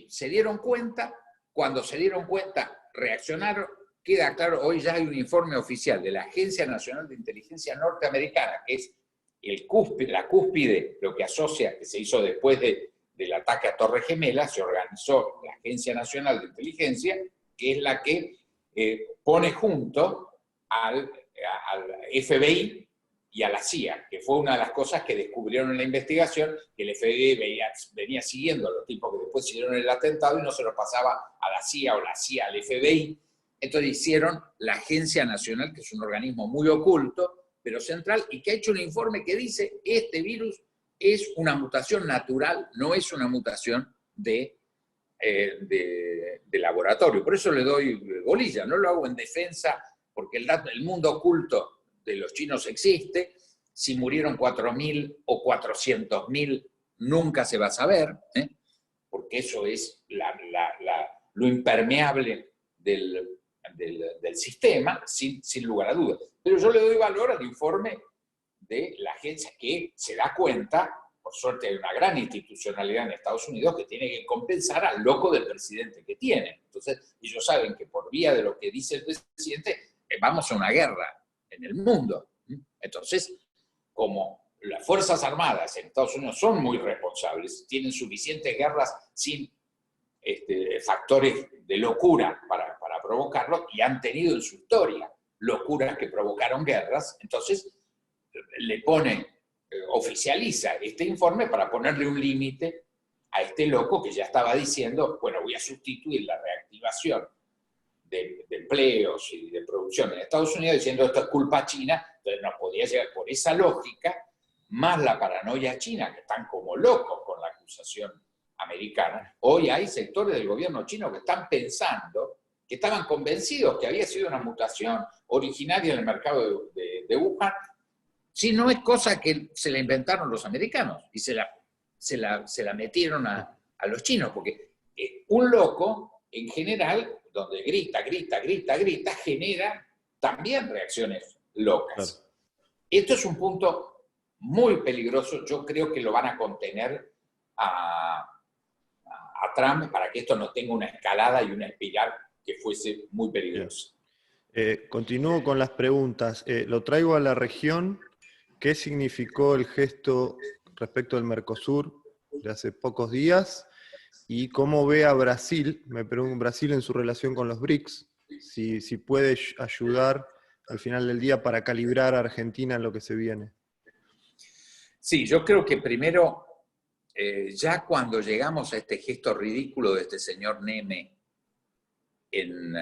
se dieron cuenta, cuando se dieron cuenta, reaccionaron. Queda claro, hoy ya hay un informe oficial de la Agencia Nacional de Inteligencia Norteamericana, que es la cúspide, lo que asocia, que se hizo después del ataque a Torre Gemela, se organizó la Agencia Nacional de Inteligencia, que es la que pone junto al FBI y a la CIA, que fue una de las cosas que descubrieron en la investigación, que el FBI venía siguiendo a los tipos que después hicieron el atentado y no se los pasaba a la CIA o la CIA al FBI. Entonces hicieron la Agencia Nacional, que es un organismo muy oculto, pero central, y que ha hecho un informe que dice, este virus es una mutación natural, no es una mutación de laboratorio. Por eso le doy bolilla, no lo hago en defensa, porque el mundo oculto de los chinos existe. Si murieron 4.000 o 400.000, nunca se va a saber, porque eso es lo impermeable del sistema, sin lugar a dudas. Pero yo le doy valor al informe de la agencia que se da cuenta, por suerte hay una gran institucionalidad en Estados Unidos que tiene que compensar al loco del presidente que tiene. Entonces, ellos saben que por vía de lo que dice el presidente, vamos a una guerra en el mundo. Entonces, como las Fuerzas Armadas en Estados Unidos son muy responsables, tienen suficientes guerras sin factores de locura para provocarlo, y han tenido en su historia locuras que provocaron guerras, entonces oficializa este informe para ponerle un límite a este loco que ya estaba diciendo, bueno, voy a sustituir la reactivación de empleos y de producción en Estados Unidos diciendo esto es culpa china. Entonces no podía llegar por esa lógica, más la paranoia china, que están como locos con la acusación americana. Hoy hay sectores del gobierno chino que están pensando, que estaban convencidos que había sido una mutación originaria en el mercado de Wuhan, si no es cosa que se la inventaron los americanos y se la metieron a los chinos, porque un loco, en general, donde grita, genera también reacciones locas. Claro. Esto es un punto muy peligroso. Yo creo que lo van a contener a Trump para que esto no tenga una escalada y una espiral que fuese muy peligrosa. Continúo con las preguntas. Lo traigo a la región. ¿Qué significó el gesto respecto al Mercosur de hace pocos días? ¿Y cómo ve a Brasil? Me pregunto, Brasil en su relación con los BRICS, si puede ayudar al final del día para calibrar a Argentina en lo que se viene. Sí, yo creo que primero ya cuando llegamos a este gesto ridículo de este señor Neme en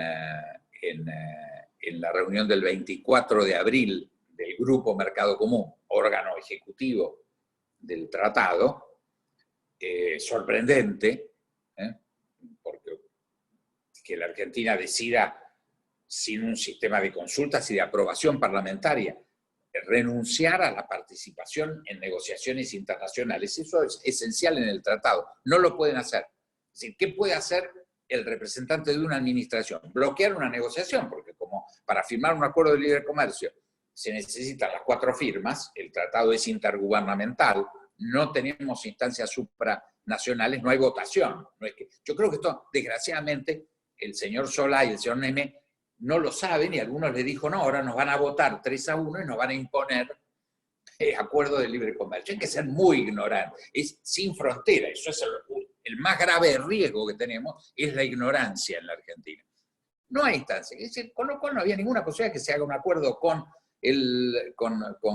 la reunión del 24 de abril del Grupo Mercado Común, órgano ejecutivo del tratado, sorprendente, porque que la Argentina decida, sin un sistema de consultas y de aprobación parlamentaria, renunciar a la participación en negociaciones internacionales. Eso es esencial en el tratado. No lo pueden hacer. Es decir, ¿qué puede hacer el representante de una administración? Bloquear una negociación, porque como para firmar un acuerdo de libre comercio se necesitan las 4 firmas, el tratado es intergubernamental, no tenemos instancias supranacionales, no hay votación. No es que, yo creo que esto, desgraciadamente, el señor Solá y el señor Neme no lo saben, y algunos les dijo, no, ahora nos van a votar 3-1 y nos van a imponer acuerdo de libre comercio. Hay que ser muy ignorante, es sin frontera. Eso es el más grave riesgo que tenemos, es la ignorancia en la Argentina. No hay instancia, es decir, con lo cual no había ninguna posibilidad que se haga un acuerdo con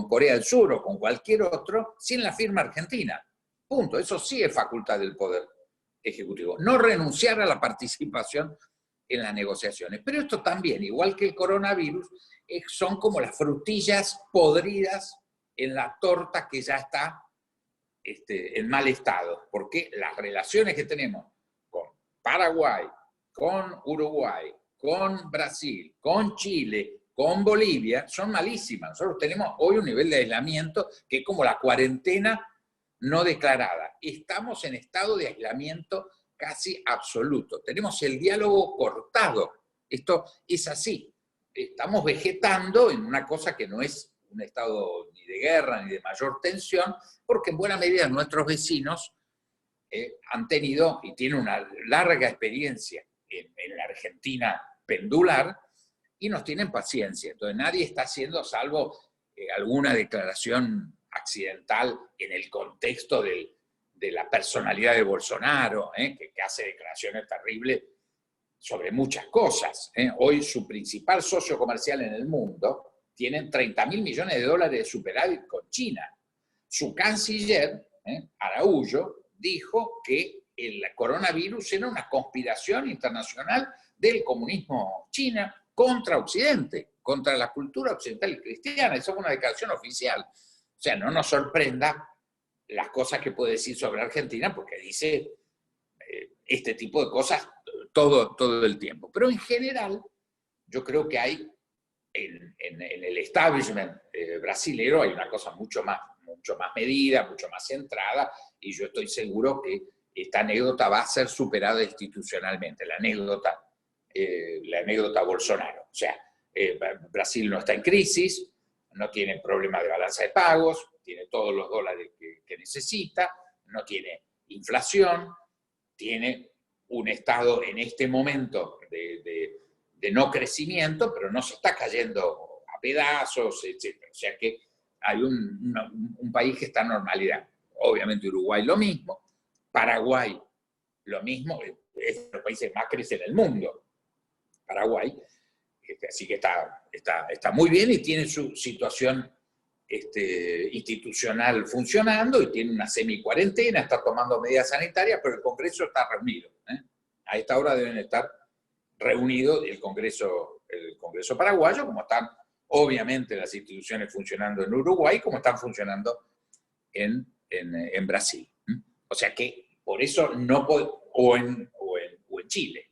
Corea del Sur o con cualquier otro sin la firma argentina. Punto. Eso sí es facultad del Poder Ejecutivo. No renunciar a la participación en las negociaciones. Pero esto también, igual que el coronavirus, son como las frutillas podridas en la torta que ya está en mal estado. Porque las relaciones que tenemos con Paraguay, con Uruguay, con Brasil, con Chile, con Bolivia, son malísimas. Nosotros tenemos hoy un nivel de aislamiento que es como la cuarentena no declarada. Estamos en estado de aislamiento casi absoluto. Tenemos el diálogo cortado. Esto es así. Estamos vegetando en una cosa que no es un estado ni de guerra ni de mayor tensión, porque en buena medida nuestros vecinos han tenido y tienen una larga experiencia en la Argentina pendular y nos tienen paciencia. Entonces nadie está haciendo, salvo alguna declaración accidental en el contexto de la personalidad de Bolsonaro, que hace declaraciones terribles sobre muchas cosas. Hoy su principal socio comercial en el mundo tiene 30.000 millones de dólares de superávit con China. Su canciller, Araújo, dijo que el coronavirus era una conspiración internacional del comunismo chino contra Occidente, contra la cultura occidental y cristiana. Esa es una declaración oficial. O sea, no nos sorprenda las cosas que puede decir sobre Argentina, porque dice este tipo de cosas todo el tiempo. Pero en general, yo creo que hay en el establishment brasilero hay una cosa mucho más medida, mucho más centrada, y yo estoy seguro que esta anécdota va a ser superada institucionalmente, la anécdota Bolsonaro. O sea, Brasil no está en crisis, no tiene problema de balanza de pagos, tiene todos los dólares que necesita, no tiene inflación, tiene un estado en este momento de no crecimiento, pero no se está cayendo a pedazos, etc. O sea que hay un país que está en normalidad. Obviamente Uruguay lo mismo, Paraguay lo mismo, es de los países más crece en el mundo, Paraguay, así que está muy bien y tiene su situación institucional funcionando y tiene una semi-cuarentena, está tomando medidas sanitarias, pero el Congreso está reunido. A esta hora deben estar reunidos el Congreso paraguayo, como están obviamente las instituciones funcionando en Uruguay, como están funcionando en Brasil. O sea que por eso no puede, o en Chile.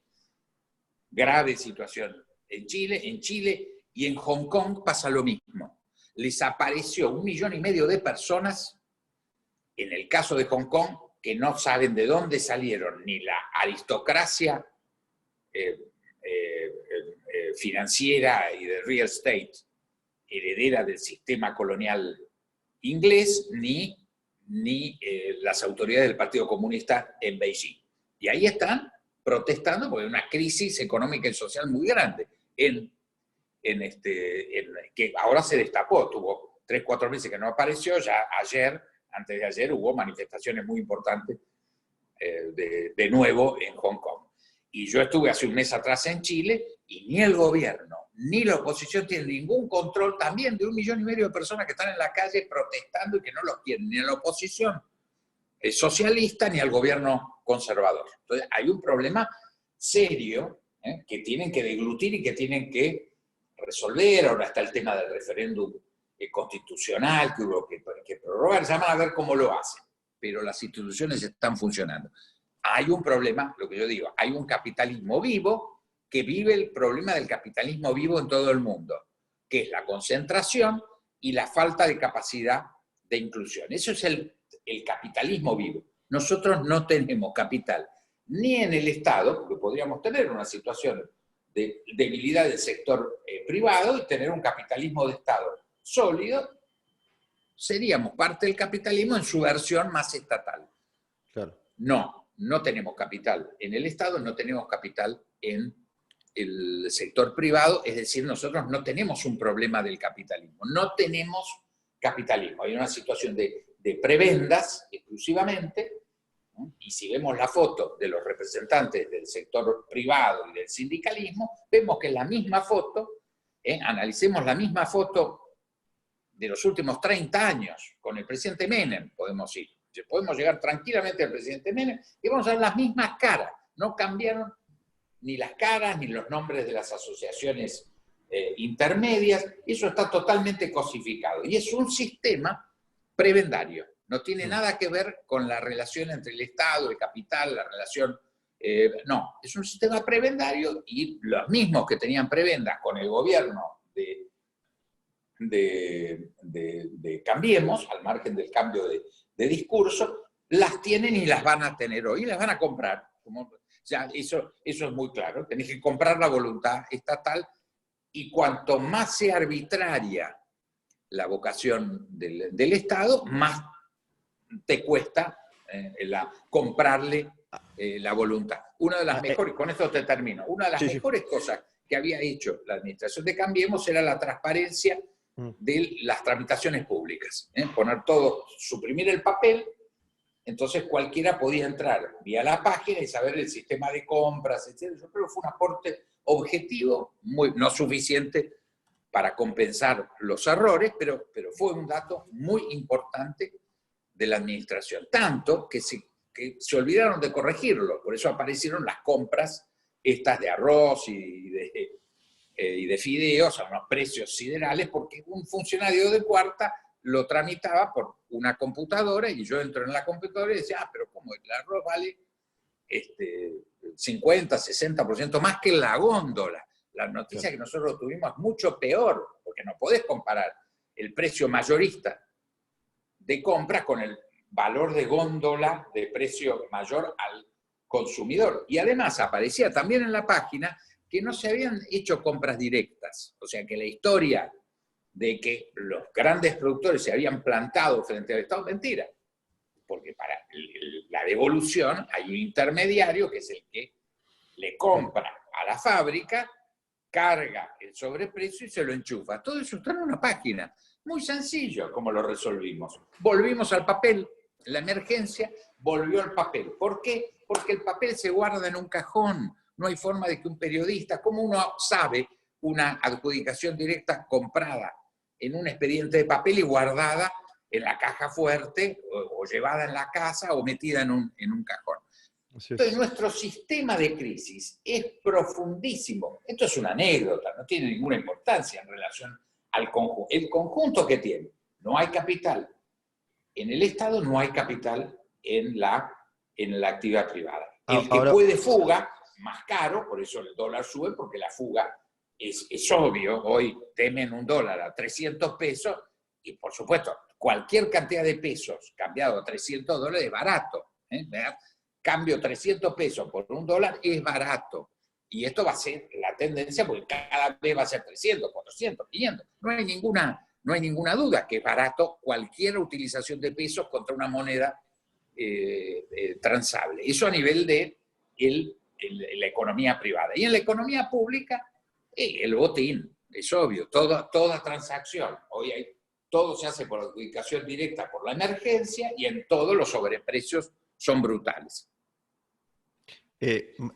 Grave situación en Chile y en Hong Kong pasa lo mismo. Les apareció 1,5 millones de personas, en el caso de Hong Kong, que no saben de dónde salieron ni la aristocracia financiera y de real estate heredera del sistema colonial inglés, ni las autoridades del Partido Comunista en Beijing. Y ahí están protestando porque hay una crisis económica y social muy grande, que ahora se destapó. Tuvo 3-4 meses que no apareció, ya antes de ayer hubo manifestaciones muy importantes de nuevo en Hong Kong. Y yo estuve hace un mes atrás en Chile y ni el gobierno ni la oposición tienen ningún control también de 1,5 millones de personas que están en la calle protestando y que no los quieren, ni en la oposición socialista ni al gobierno conservador. Entonces hay un problema serio que tienen que deglutir y que tienen que resolver. Ahora está el tema del referéndum constitucional que hubo que prorrogar, ya van a ver cómo lo hacen, pero las instituciones están funcionando. Hay un problema, lo que yo digo, hay un capitalismo vivo que vive el problema del capitalismo vivo en todo el mundo, que es la concentración y la falta de capacidad de inclusión. Eso es el capitalismo vivo. Nosotros no tenemos capital ni en el Estado, porque podríamos tener una situación de debilidad del sector privado y tener un capitalismo de Estado sólido, seríamos parte del capitalismo en su versión más estatal. Claro. No tenemos capital en el Estado, no tenemos capital en el sector privado, es decir, nosotros no tenemos un problema del capitalismo, no tenemos capitalismo. Hay una situación de prebendas exclusivamente, ¿no? Y si vemos la foto de los representantes del sector privado y del sindicalismo, vemos que es la misma foto, analicemos la misma foto de los últimos 30 años, con el presidente Menem, podemos ir. Podemos llegar tranquilamente al presidente Menem y vamos a ver las mismas caras. No cambiaron ni las caras, ni los nombres de las asociaciones intermedias. Eso está totalmente cosificado. Y es un sistema prebendario. No tiene nada que ver con la relación entre el Estado, el capital, la relación... no, es un sistema prebendario y los mismos que tenían prebendas con el gobierno de Cambiemos, al margen del cambio de discurso, las tienen y las van a tener hoy, y las van a comprar. Ya, eso es muy claro, tenés que comprar la voluntad estatal, y cuanto más sea arbitraria la vocación del Estado, más te cuesta comprarle la voluntad. Una de las mejores, con esto te termino, una de las mejores cosas que había hecho la administración de Cambiemos era la transparencia de las tramitaciones públicas. Poner todo, suprimir el papel, entonces cualquiera podía entrar vía la página y saber el sistema de compras, etc. Yo creo que fue un aporte objetivo, no suficiente para compensar los errores, pero fue un dato muy importante de la administración. Tanto que se olvidaron de corregirlo, por eso aparecieron las compras estas de arroz y de fideos a unos precios siderales, porque un funcionario de cuarta lo tramitaba por una computadora y yo entro en la computadora y decía, pero ¿cómo? El arroz vale 50, 60% más que la góndola. La noticia que nosotros tuvimos es mucho peor, porque no podés comparar el precio mayorista de compra con el valor de góndola de precio mayor al consumidor. Y además aparecía también en la página que no se habían hecho compras directas. O sea que la historia de que los grandes productores se habían plantado frente al Estado, mentira. Porque para la devolución hay un intermediario que es el que le compra a la fábrica, carga el sobreprecio y se lo enchufa. Todo eso está en una página. Muy sencillo como lo resolvimos. Volvimos al papel. La emergencia volvió al papel. ¿Por qué? Porque el papel se guarda en un cajón. No hay forma de que un periodista, ¿cómo uno sabe una adjudicación directa comprada en un expediente de papel y guardada en la caja fuerte o llevada en la casa o metida en un cajón? Entonces nuestro sistema de crisis es profundísimo. Esto es una anécdota, no tiene ninguna importancia en relación al conjunto. El conjunto que tiene, no hay capital. En el Estado no hay capital en la actividad privada. El que puede fuga, más caro, por eso el dólar sube, porque la fuga es obvio. Hoy temen un dólar a 300 pesos y, por supuesto, cualquier cantidad de pesos cambiado a 300 dólares es barato. Cambio 300 pesos por un dólar es barato. Y esto va a ser la tendencia porque cada vez va a ser 300, 400, 500. No hay ninguna duda que es barato cualquier utilización de pesos contra una moneda transable. Eso a nivel de la economía privada. Y en la economía pública, el botín, es obvio, toda transacción. Hoy todo se hace por adjudicación directa por la emergencia y en todo los sobreprecios son brutales.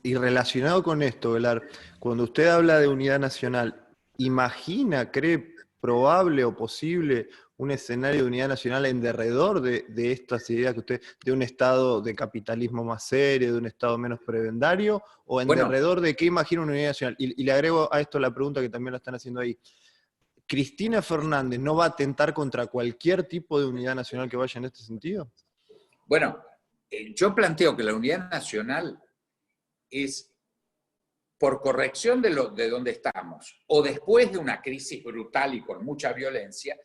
Y relacionado con esto, Velar, cuando usted habla de unidad nacional, ¿imagina, cree probable o posible un escenario de unidad nacional en derredor de estas ideas que usted, de un Estado de capitalismo más serio, de un Estado menos prebendario, o en derredor de qué imagina una unidad nacional? Y le agrego a esto la pregunta que también la están haciendo ahí. ¿Cristina Fernández no va a atentar contra cualquier tipo de unidad nacional que vaya en este sentido? Bueno, yo planteo que la unidad nacional es por corrección de donde estamos, o después de una crisis brutal y con mucha violencia,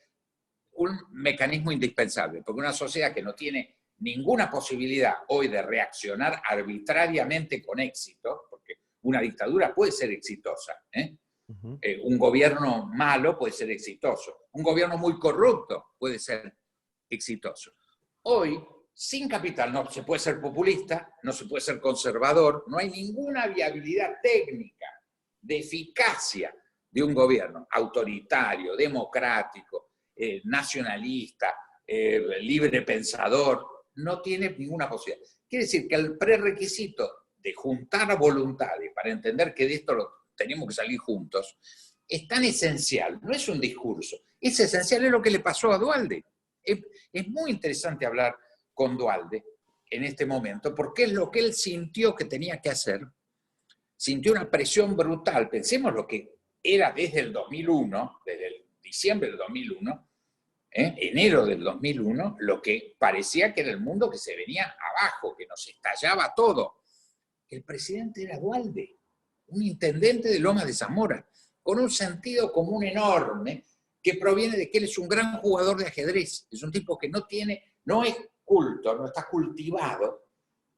un mecanismo indispensable, porque una sociedad que no tiene ninguna posibilidad hoy de reaccionar arbitrariamente con éxito, porque una dictadura puede ser exitosa, un gobierno malo puede ser exitoso, un gobierno muy corrupto puede ser exitoso. Hoy, sin capital, no se puede ser populista, no se puede ser conservador, no hay ninguna viabilidad técnica de eficacia de un gobierno autoritario, democrático, nacionalista, libre pensador, no tiene ninguna posibilidad. Quiere decir que el prerequisito de juntar voluntades para entender que de esto tenemos que salir juntos es tan esencial, no es un discurso, es esencial, es lo que le pasó a Duhalde. Es muy interesante hablar con Duhalde en este momento, porque es lo que él sintió que tenía que hacer, sintió una presión brutal. Pensemos lo que era desde el 2001, desde el diciembre del 2001, enero del 2001, lo que parecía que era el mundo que se venía abajo, que nos estallaba todo. El presidente era Duhalde, un intendente de Lomas de Zamora, con un sentido común enorme, que proviene de que él es un gran jugador de ajedrez. Es un tipo que no es culto, no está cultivado,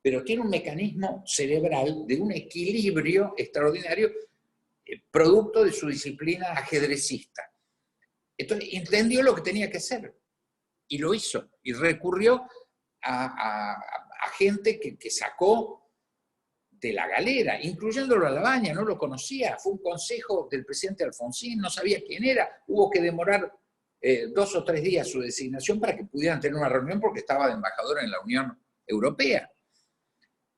pero tiene un mecanismo cerebral de un equilibrio extraordinario, producto de su disciplina ajedrecista. Entonces entendió lo que tenía que hacer y lo hizo, y recurrió a gente que sacó de la galera, incluyéndolo a Labaña, no lo conocía, fue un consejo del presidente Alfonsín, no sabía quién era, hubo que demorar 2 o 3 días su designación para que pudieran tener una reunión porque estaba de embajador en la Unión Europea.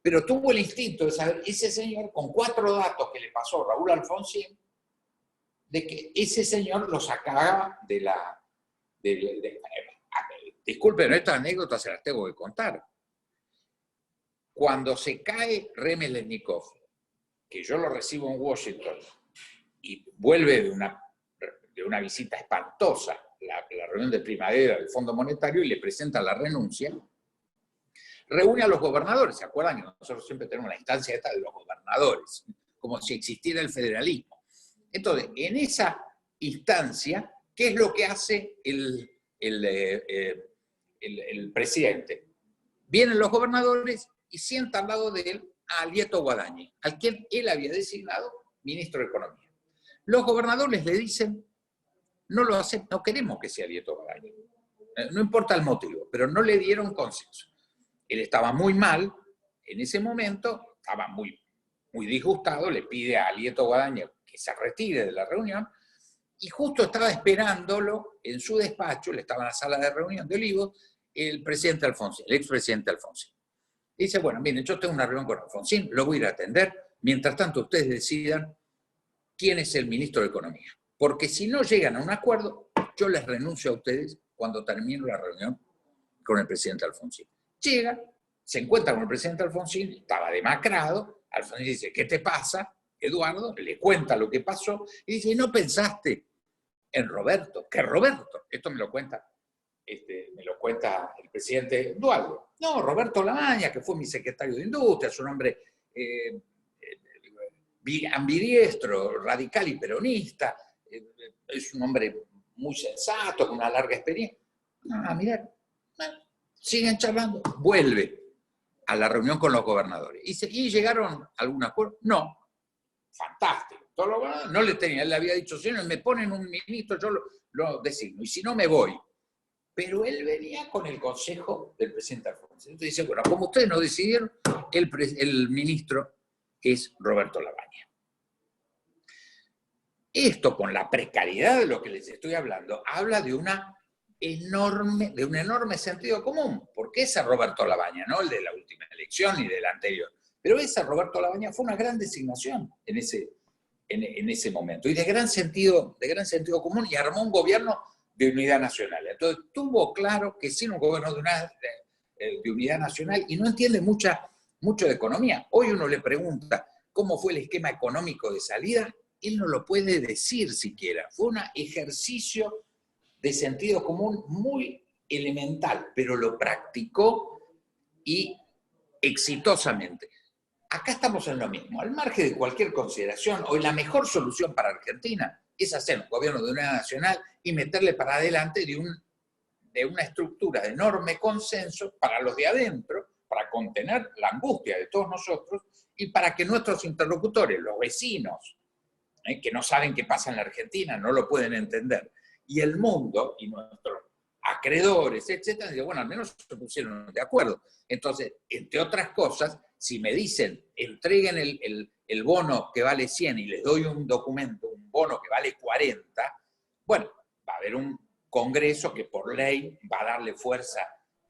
Pero tuvo el instinto de saber, ese señor, con 4 datos que le pasó Raúl Alfonsín, de que ese señor lo sacaba de la... disculpen, estas anécdotas se las tengo que contar. Cuando se cae Remelesnikov, que yo lo recibo en Washington, y vuelve de una visita espantosa, la reunión de primavera del Fondo Monetario, y le presenta la renuncia, reúne a los gobernadores. ¿Se acuerdan que nosotros siempre tenemos la instancia esta de los gobernadores? Como si existiera el federalismo. Entonces, en esa instancia, ¿qué es lo que hace el presidente? Vienen los gobernadores y sienta al lado de él a Alieto Guadañi, al quien él había designado ministro de Economía. Los gobernadores le dicen, no lo aceptan, no queremos que sea Alieto Guadañi. No importa el motivo, pero no le dieron consenso. Él estaba muy mal en ese momento, estaba muy disgustado, le pide a Alieto Guadañi que se retire de la reunión, y justo estaba esperándolo en su despacho, él estaba en la sala de reunión de Olivos, el presidente Alfonsín, el expresidente Alfonsín. Y dice, bueno, miren, yo tengo una reunión con Alfonsín, lo voy a ir a atender, mientras tanto ustedes decidan quién es el ministro de Economía. Porque si no llegan a un acuerdo, yo les renuncio a ustedes cuando termine la reunión con el presidente Alfonsín. Llega, se encuentra con el presidente Alfonsín, estaba demacrado, Alfonsín dice, ¿qué te pasa, Eduardo? Le cuenta lo que pasó, y dice, ¿no pensaste en Roberto? ¿Qué Roberto? Esto me lo cuenta el presidente Duhalde. No, Roberto Labaña, que fue mi secretario de Industria, es un hombre ambidiestro, radical y peronista, es un hombre muy sensato, con una larga experiencia. Mirá, siguen charlando, vuelve a la reunión con los gobernadores. ¿Y llegaron a algún acuerdo? No. Fantástico. No le tenía, él le había dicho, si no me ponen un ministro, yo lo designo, y si no me voy. Pero él venía con el consejo del presidente Alfonsín. Entonces dice, bueno, como ustedes no decidieron, el ministro es Roberto Labaña. Esto, con la precariedad de lo que les estoy hablando, habla de un enorme sentido común. Porque ese Roberto Labaña, no el de la última elección ni del anterior, pero ese Roberto Labaña fue una gran designación en ese momento, y de gran sentido común, y armó un gobierno de unidad nacional. Entonces tuvo claro que sin un gobierno de unidad nacional, y no entiende mucho de economía. Hoy uno le pregunta cómo fue el esquema económico de salida, él no lo puede decir siquiera. Fue un ejercicio de sentido común muy elemental, pero lo practicó y exitosamente. Acá estamos en lo mismo. Al margen de cualquier consideración, hoy la mejor solución para Argentina es hacer un gobierno de unidad nacional y meterle para adelante de una estructura de enorme consenso para los de adentro, para contener la angustia de todos nosotros y para que nuestros interlocutores, los vecinos, que no saben qué pasa en la Argentina, no lo pueden entender, y el mundo, y nuestros acreedores, etcétera, digo, bueno, al menos se pusieron de acuerdo. Entonces, entre otras cosas, si me dicen, entreguen el bono que vale 100 y les doy un documento, un bono que vale 40, bueno, va a haber un Congreso que por ley va a darle fuerza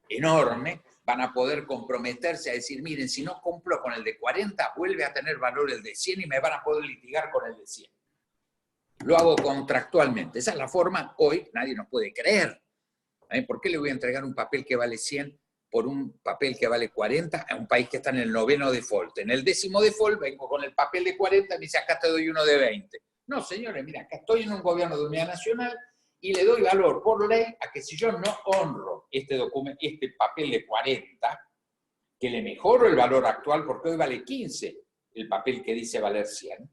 enorme, van a poder comprometerse a decir, miren, si no cumplo con el de 40, vuelve a tener valor el de 100 y me van a poder litigar con el de 100. Lo hago contractualmente. Esa es la forma, hoy nadie nos puede creer. ¿Por qué le voy a entregar un papel que vale 100 por un papel que vale 40 a un país que está en el 9º default? En el 10º default vengo con el papel de 40 y me dice, acá te doy uno de 20. No, señores, mira, acá estoy en un gobierno de unidad nacional y le doy valor por ley a que si yo no honro este papel de 40, que le mejoro el valor actual porque hoy vale 15 el papel que dice valer 100,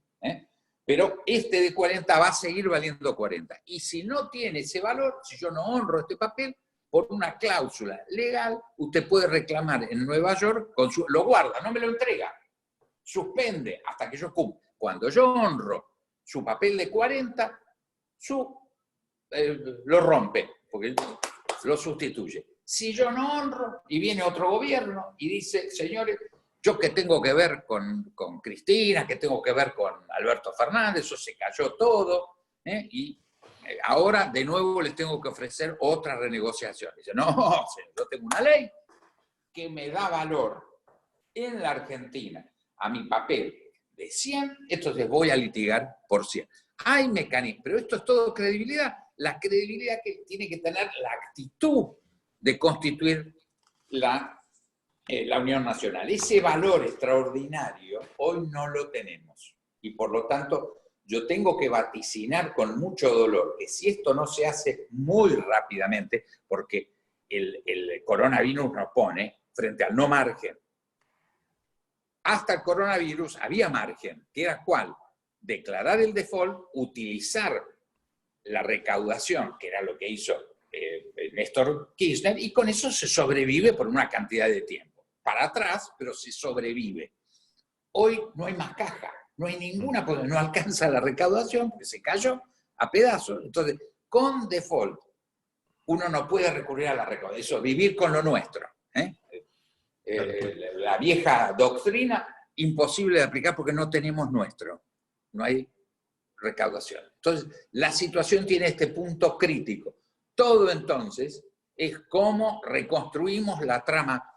pero este de 40 va a seguir valiendo 40. Y si no tiene ese valor, si yo no honro este papel, por una cláusula legal, usted puede reclamar en Nueva York, lo guarda, no me lo entrega, suspende hasta que yo cumpla. Cuando yo honro su papel de 40, lo rompe, porque lo sustituye. Si yo no honro, y viene otro gobierno y dice, señores, yo que tengo que ver con Cristina, que tengo que ver con Alberto Fernández, eso se cayó todo, y ahora de nuevo les tengo que ofrecer otra renegociación. Dice, no, señor, yo tengo una ley que me da valor en la Argentina a mi papel de 100, entonces voy a litigar por 100. Hay mecanismos, pero esto es todo credibilidad. La credibilidad que tiene que tener la actitud de constituir la Unión Nacional. Ese valor extraordinario hoy no lo tenemos. Y por lo tanto, yo tengo que vaticinar con mucho dolor que si esto no se hace muy rápidamente, porque el coronavirus nos pone frente al no margen. Hasta el coronavirus había margen, que era ¿cuál? Declarar el default, utilizar la recaudación, que era lo que hizo Néstor Kirchner, y con eso se sobrevive por una cantidad de tiempo. Para atrás, pero se sobrevive. Hoy no hay más caja, no hay ninguna, porque no alcanza la recaudación, porque se cayó a pedazos. Entonces, con default, uno no puede recurrir a la recaudación. Eso, vivir con lo nuestro. La vieja doctrina, imposible de aplicar porque no tenemos nuestro. No hay recaudación. Entonces, la situación tiene este punto crítico. Todo entonces es cómo reconstruimos la trama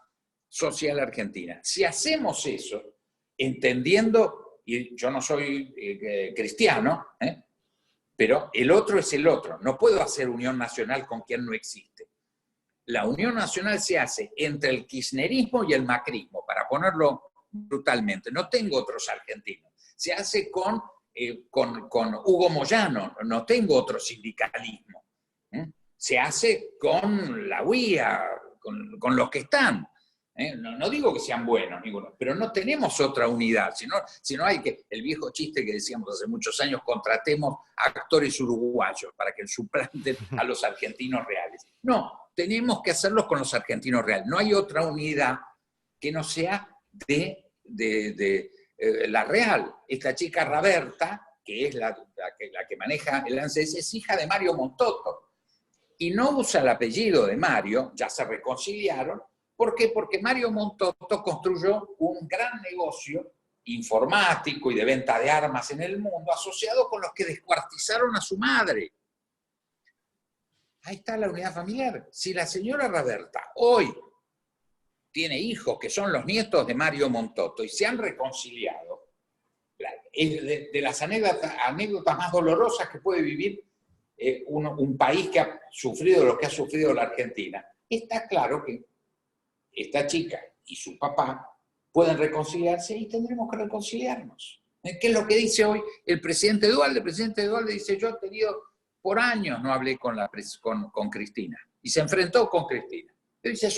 social argentina. Si hacemos eso, entendiendo, y yo no soy cristiano, pero el otro es el otro. No puedo hacer unión nacional con quien no existe. La unión nacional se hace entre el kirchnerismo y el macrismo, para ponerlo brutalmente. No tengo otros argentinos. Se hace con Hugo Moyano, no tengo otro sindicalismo. Se hace con la UIA, con los que están. No digo que sean buenos ninguno, pero no tenemos otra unidad, sino hay que, el viejo chiste que decíamos hace muchos años, contratemos a actores uruguayos para que suplanten a los argentinos reales. No, tenemos que hacerlos con los argentinos reales. No hay otra unidad que no sea de la real. Esta chica Raberta, que es la que maneja el ANSES, es hija de Mario Montotto. Y no usa el apellido de Mario, ya se reconciliaron. ¿Por qué? Porque Mario Montotto construyó un gran negocio informático y de venta de armas en el mundo, asociado con los que descuartizaron a su madre. Ahí está la unidad familiar. Si la señora Raberta hoy tiene hijos que son los nietos de Mario Montotto y se han reconciliado, es de las anécdotas más dolorosas que puede vivir un país que ha sufrido lo que ha sufrido la Argentina, está claro que esta chica y su papá pueden reconciliarse y tendremos que reconciliarnos. ¿Qué es lo que dice hoy el presidente Duhalde? El presidente Duhalde dice, yo he tenido, por años no hablé con Cristina, y se enfrentó con Cristina. Él dice,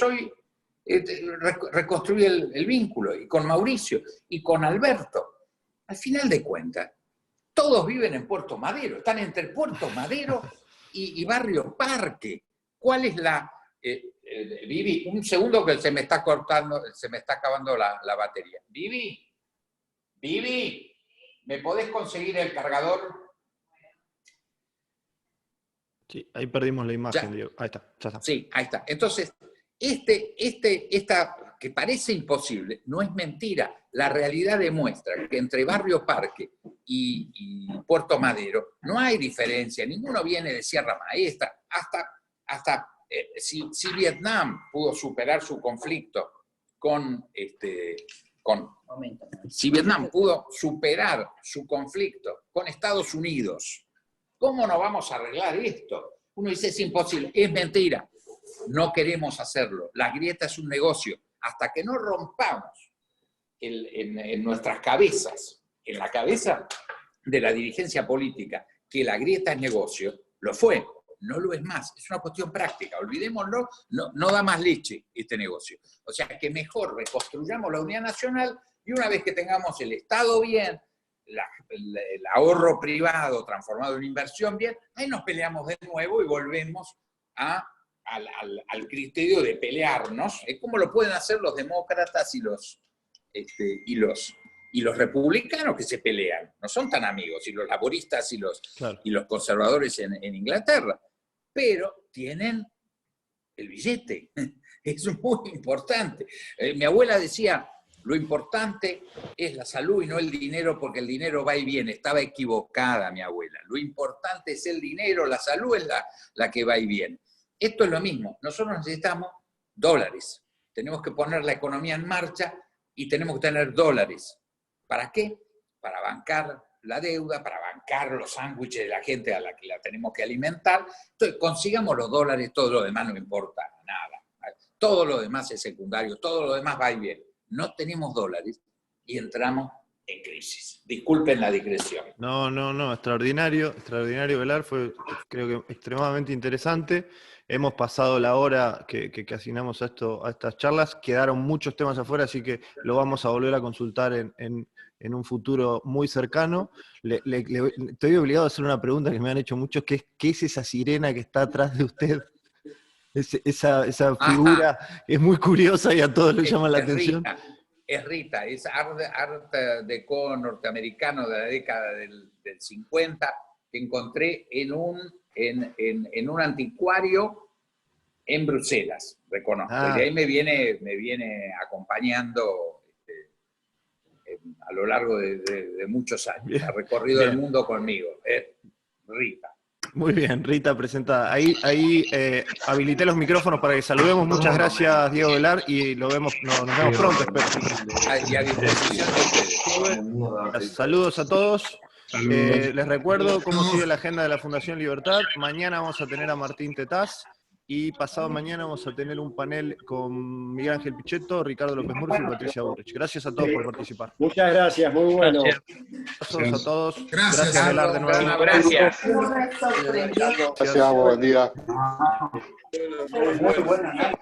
reconstruí el vínculo, y con Mauricio, y con Alberto. Al final de cuentas, todos viven en Puerto Madero, están entre Puerto Madero y Barrio Parque. ¿Cuál es la... Vivi, un segundo que se me está cortando, se me está acabando la batería. Vivi, ¿me podés conseguir el cargador? Sí, ahí perdimos la imagen, Ya. Diego. Ahí está, ya está. Sí, ahí está. Entonces, esta que parece imposible, no es mentira. La realidad demuestra que entre Barrio Parque y Puerto Madero no hay diferencia. Ninguno viene de Sierra Maestra. Si Vietnam pudo superar su conflicto si Vietnam pudo superar su conflicto con Estados Unidos, ¿cómo no vamos a arreglar esto? Uno dice, es imposible. Es mentira. No queremos hacerlo. La grieta es un negocio. Hasta que no rompamos en nuestras cabezas, en la cabeza de la dirigencia política, que la grieta es negocio, lo fue. No lo es más. Es una cuestión práctica. Olvidémoslo. No da más leche este negocio. O sea que mejor reconstruyamos la unidad nacional y una vez que tengamos el Estado bien, el ahorro privado transformado en inversión bien, ahí nos peleamos de nuevo y volvemos al criterio de pelearnos, como lo pueden hacer los demócratas y los republicanos que se pelean. No son tan amigos, y los laboristas y los conservadores en Inglaterra, pero tienen el billete. Es muy importante. Mi abuela decía, lo importante es la salud y no el dinero, porque el dinero va y viene. Estaba equivocada mi abuela. Lo importante es el dinero, la salud es la que va y viene. Esto es lo mismo. Nosotros necesitamos dólares. Tenemos que poner la economía en marcha y tenemos que tener dólares. ¿Para qué? Para bancar la deuda, para bancar los sándwiches de la gente a la que la tenemos que alimentar. Entonces, consigamos los dólares, todo lo demás no importa nada. Todo lo demás es secundario, todo lo demás va y viene. No tenemos dólares y entramos en crisis. Disculpen la digresión. No, extraordinario, Velar, fue creo que extremadamente interesante. Hemos pasado la hora que asignamos a estas charlas, quedaron muchos temas afuera, así que lo vamos a volver a consultar en un futuro muy cercano. Estoy obligado a hacer una pregunta que me han hecho muchos, que es, ¿qué es esa sirena que está atrás de usted? Esa figura es muy curiosa y a todos les llama la atención. Es Rita, es art deco norteamericano de la década del 50, que encontré en un anticuario en Bruselas, reconozco. Y de ahí me viene acompañando a lo largo de muchos años. Bien. Ha recorrido el mundo conmigo. Rita. Muy bien, Rita presentada. Ahí habilité los micrófonos para que saludemos. Muchas gracias, Diego Velar, y nos vemos pronto, espero. Saludos a todos. Les recuerdo cómo sigue la agenda de la Fundación Libertad. Mañana vamos a tener a Martín Tetaz y pasado mañana vamos a tener un panel con Miguel Ángel Pichetto, Ricardo López Murphy y Patricia Burrich. Gracias a todos por participar. Muchas gracias, muy bueno. Gracias a todos. Gracias, Velar, de nuevo. Gracias. Gracias, buen día. Muy buena.